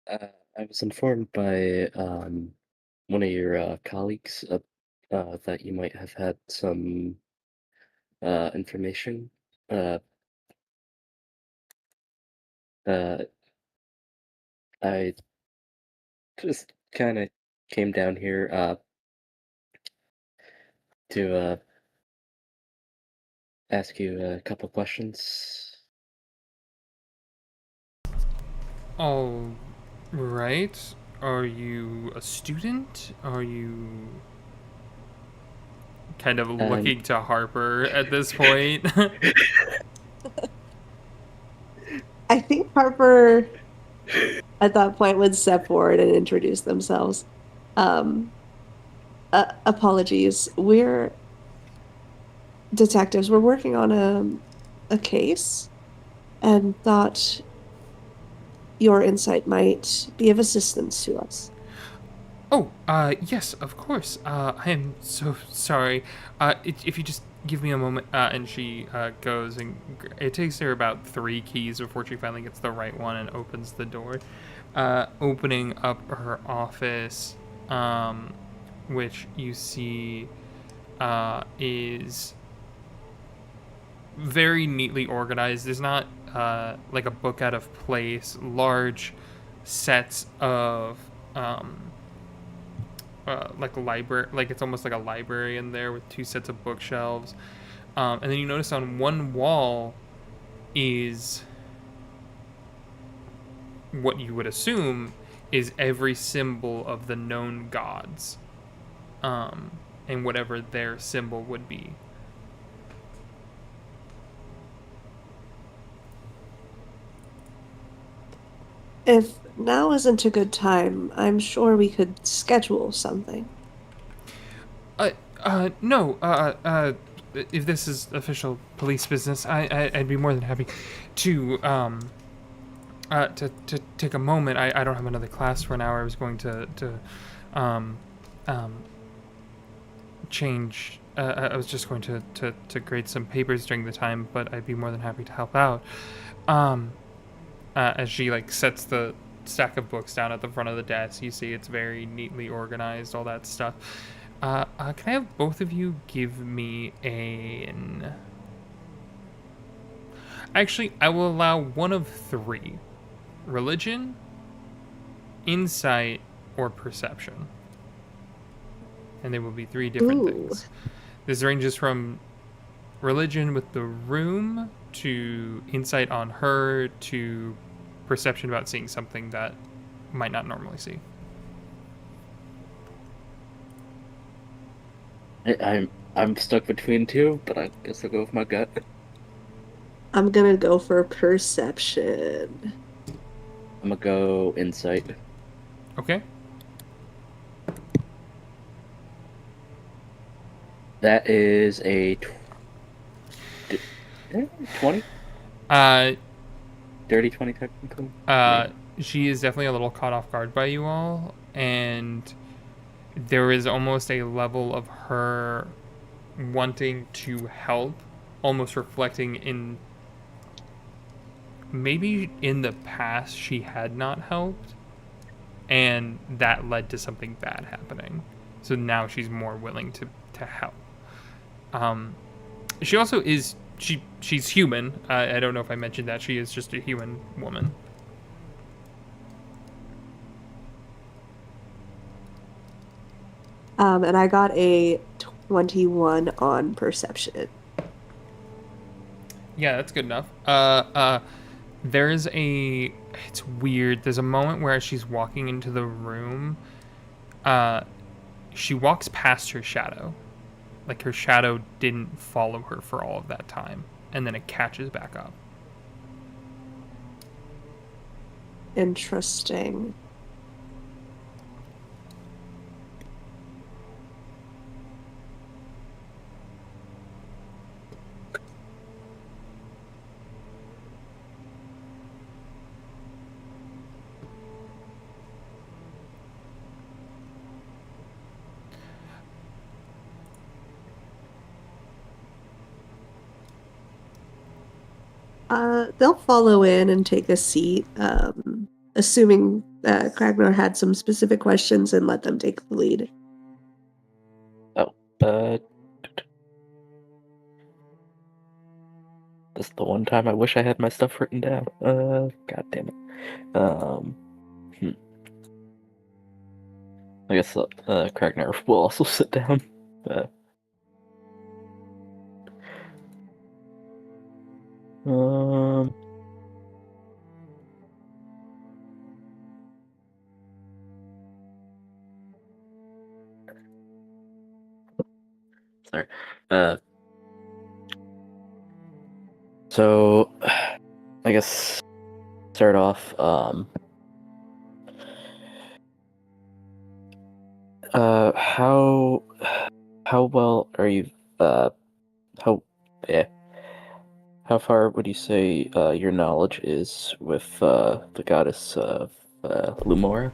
I was informed by one of your colleagues that you might have had some information. Uh, uh, I just kind of came down here to ask you a couple questions. All right. Are you a student? Are you kind of looking to Harper at this point? I think Harper at that point would step forward and introduce themselves. Apologies. We're detectives. We're working on a case and thought your insight might be of assistance to us. Oh, yes, of course. I am so sorry. If you just give me a moment, and she goes, and it takes her about 3 keys before she finally gets the right one and opens the door. Opening up her office, which you see is very neatly organized. There's not like a book out of place. Large sets of like a library, like it's almost like a library in there with 2 sets of bookshelves. And then you notice on one wall is what you would assume is every symbol of the known gods, and whatever their symbol would be. If now isn't a good time, I'm sure we could schedule something. No, if this is official police business, I'd be more than happy to, to take a moment. I don't have another class for an hour. I was going um, um, change. I was just going to grade some papers during the time, but I'd be more than happy to help out. Um, as she like sets the stack of books down at the front of the desk, you see it's very neatly organized, all that stuff. Can I have both of you give me an? Actually, I will allow one of three: religion, insight, or perception. And they will be three different Ooh. things. This ranges from religion with the room to insight on her to perception about seeing something that might not normally see. I'm stuck between two, but I guess I'll go with my gut. I'm gonna go for perception. I'm gonna go insight. Okay. That is a 20? Uh, Dirty 20 technically? she is definitely a little caught off guard by you all, and there is almost a level of her wanting to help, almost reflecting in maybe in the past she had not helped, and that led to something bad happening. So now she's more willing to help. She also is she's human. I don't know if I mentioned that she is just a human woman. And I got a 21 on perception. Yeah, that's good enough. There's a it's weird. There's a moment where she's walking into the room, she walks past her shadow. Like her shadow didn't follow her for all of that time, and then it catches back up. Interesting. They'll follow in and take a seat, assuming Kragnar had some specific questions and let them take the lead. Oh, this is the one time I wish I had my stuff written down. God damn it. I guess Kragnar will also sit down. Um, sorry. So, I guess start off. How well are you? How yeah. How far would you say your knowledge is with the goddess of Lumora?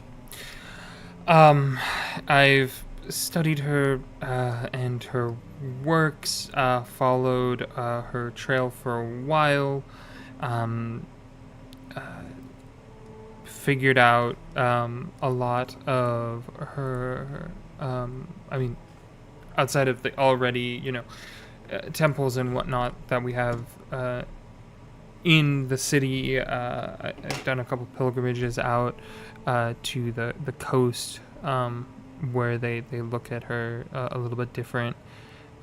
I've studied her and her works, followed her trail for a while, um, figured out a lot of her. I mean, outside of the already, temples and whatnot that we have in the city. I've done a couple pilgrimages out to the coast, where they look at her a little bit different,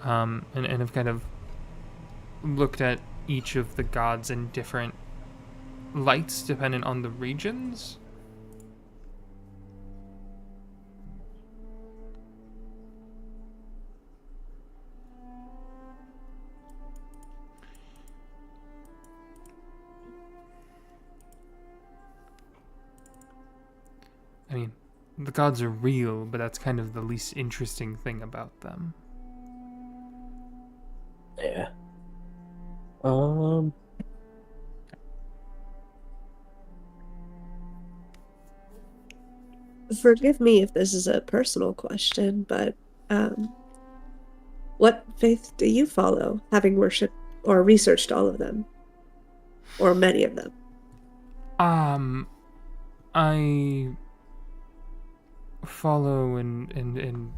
and have kind of looked at each of the gods in different lights dependent on the regions. mean, the gods are real, but that's kind of the least interesting thing about them. Yeah. Forgive me if this is a personal question, but what faith do you follow, having worshipped or researched all of them? Or many of them? I follow and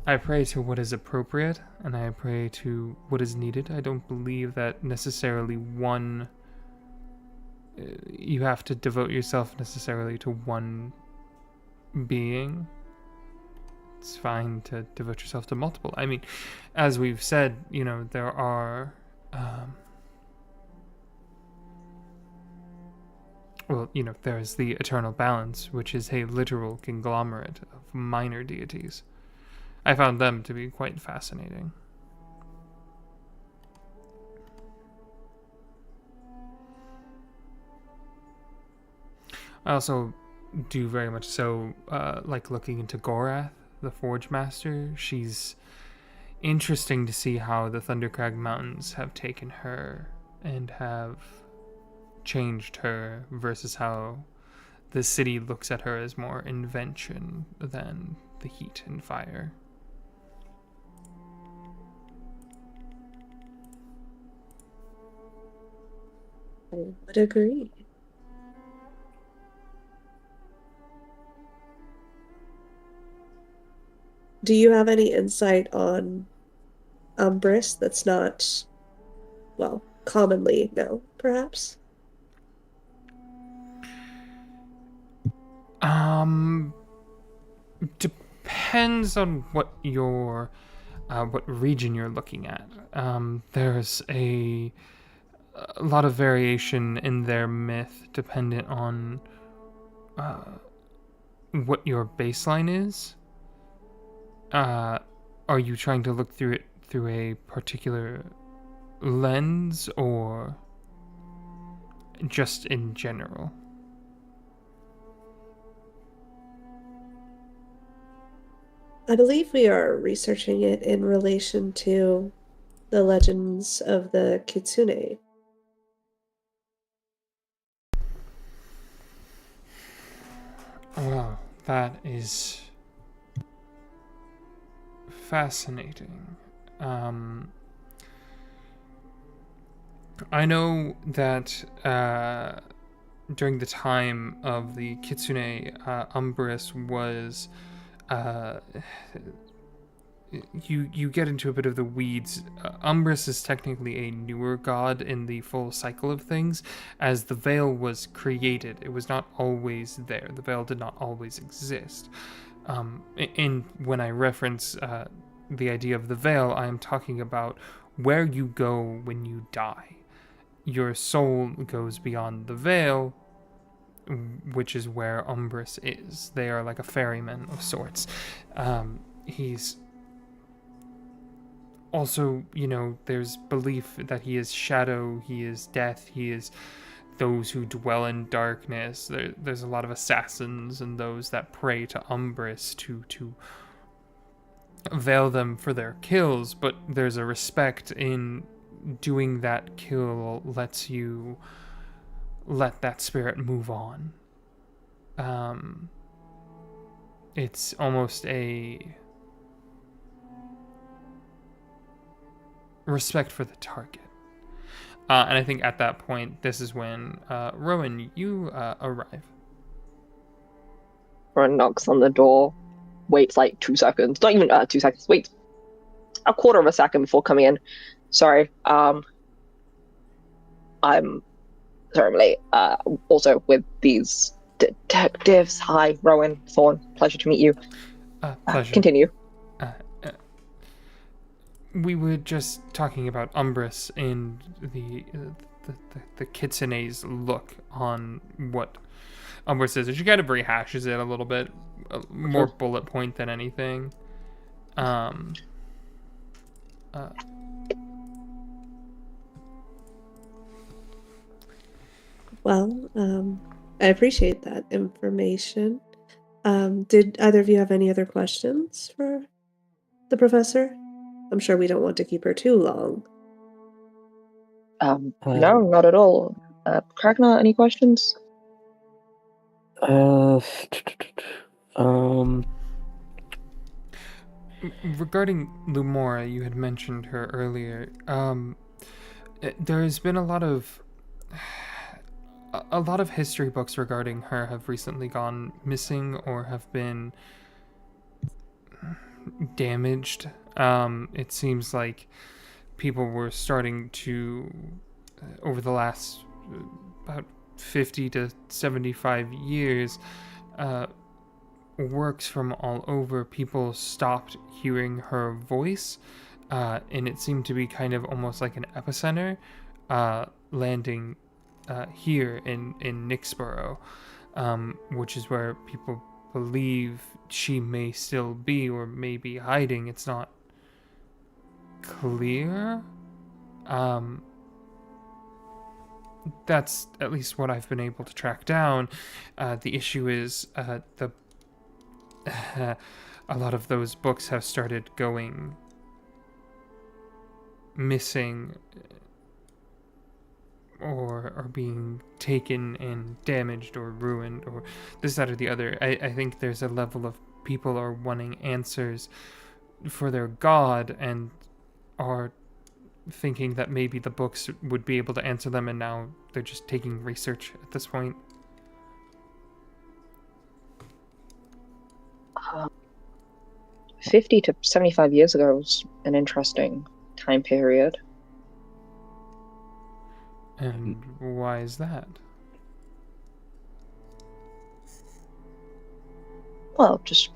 I pray to what is appropriate, and I pray to what is needed. I don't believe that necessarily one... you have to devote yourself necessarily to one being. It's fine to devote yourself to multiple. I mean, as we've said, there are... there's the eternal balance, which is a literal conglomerate of minor deities. I found them to be quite fascinating. I also do very much so like looking into Gorath, the Forge Master. She's interesting to see how the Thundercrag Mountains have taken her and have changed her versus how the city looks at her as more invention than the heat and fire. I would agree. Do you have any insight on Umbris that's not, well, commonly known, perhaps? Depends on what what region you're looking at. There's a lot of variation in their myth dependent on what your baseline is. Are you trying to look through it through a particular lens or just in general? I believe we are researching it in relation to the legends of the Kitsune. Well, that is fascinating. I know that during the time of the Kitsune, Umbris was... you get into a bit of the weeds. Umbris is technically a newer god in the full cycle of things, as the veil was created. It was not always there. The veil did not always exist. And when I reference the idea of the veil, I am talking about where you go when you die. Your soul goes beyond the veil, which is where Umbris is. They are like a ferryman of sorts. He's also, there's belief that he is shadow, he is death, he is those who dwell in darkness. There's a lot of assassins and those that pray to Umbris to veil them for their kills, but there's a respect in doing that kill lets you let that spirit move on. It's almost a respect for the target. And I think at that point, this is when, Rowan, you arrive. Rowan knocks on the door, waits like 2 seconds. Not even 2 seconds. Waits a quarter of a second before coming in. Sorry. I'm late. Also with these detectives. Hi, Rowan, Thorn. Pleasure to meet you. Pleasure. Continue. We were just talking about Umbris and the Kitsune's look on what Umbris is. And she kind of rehashes it a little bit, more bullet point than anything. Well, I appreciate that information. Did either of you have any other questions for the professor? I'm sure we don't want to keep her too long. No, not at all. Kragnar, any questions? Regarding Lumora, you had mentioned her earlier. There's been a lot of history books regarding her have recently gone missing or have been damaged. It seems like people were starting to, over the last about 50 to 75 years, works from all over, people stopped hearing her voice, and it seemed to be kind of almost like an epicenter, landing here in Nyxborough, which is where people believe she may still be or may be hiding. It's not clear. That's at least what I've been able to track down. The issue is a lot of those books have started going missing or are being taken and damaged or ruined or this, that, or the other. I think there's a level of people are wanting answers for their god and are thinking that maybe the books would be able to answer them, and now they're just taking research at this point. 50 to 75 years ago was an interesting time period. And why is that? Well, just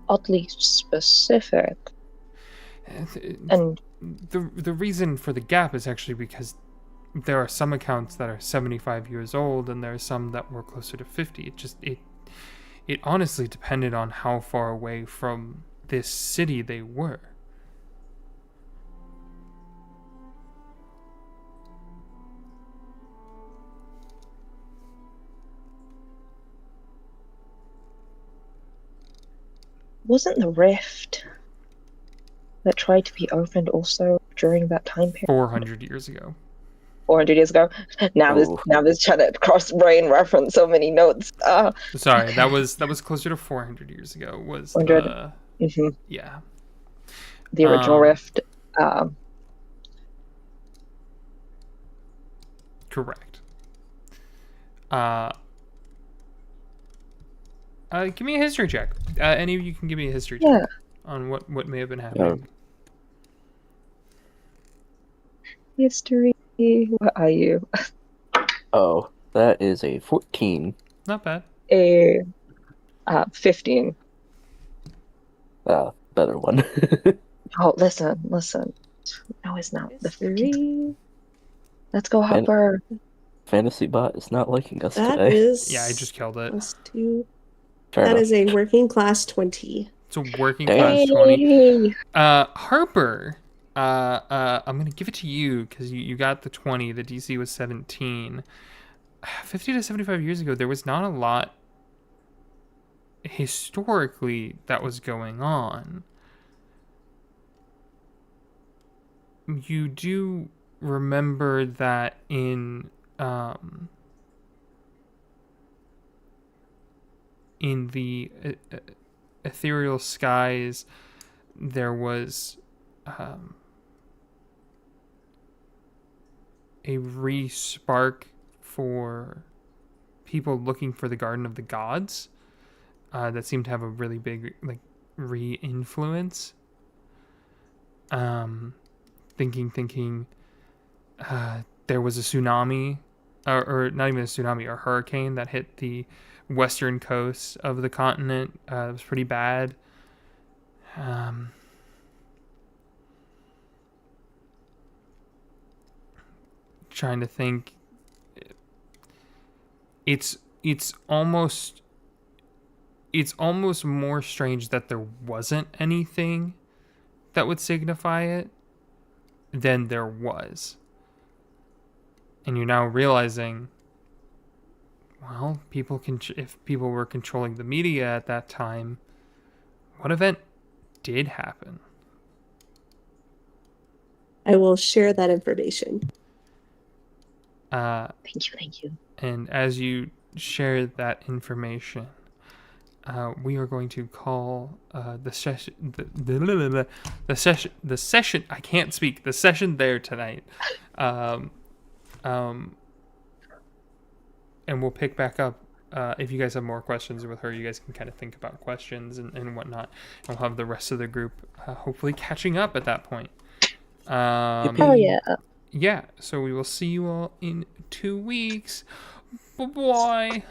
oddly specific. And the reason for the gap is actually because there are some accounts that are 75 years old and there are some that were closer to 50. It honestly depended on how far away from this city they were. wasn't the rift that tried to be opened also during that time period? 400 years ago. 400 years ago. Now this trying to cross brain reference so many notes. Sorry, that was closer to 400 years ago. Was 100. Yeah. The original rift. Correct. Give me a history check. Any of you can give me a history check on what may have been happening. History. What are you? Oh, that is a 14. Not bad. A 15. Better one. Oh, listen. No, it's not. The 15. Let's go, Hopper. Fantasy Bot is not liking us That today. is... Yeah, I just killed it. +2. Fair that enough. is a working class 20. It's a working class 20. Harper, I'm gonna give it to you because you got the 20. The DC was 17. 50 to 75 years ago, there was not a lot historically that was going on. You do remember that in the ethereal skies, there was a re-spark for people looking for the Garden of the Gods that seemed to have a really big re-influence. Thinking there was a tsunami, or not even a tsunami, a hurricane that hit the western coast of the continent. It was pretty bad. Trying to think. It's almost more strange that there wasn't anything that would signify it than there was. And you're now realizing well, if people were controlling the media at that time, what event did happen? I will share that information. Thank you. And as you share that information, we are going to call the session. The session. I can't speak. The session there tonight. And we'll pick back up. If you guys have more questions with her, you guys can kind of think about questions and whatnot. And we'll have the rest of the group hopefully catching up at that point. Oh yeah. Yeah, so we will see you all in 2 weeks. Bye-bye.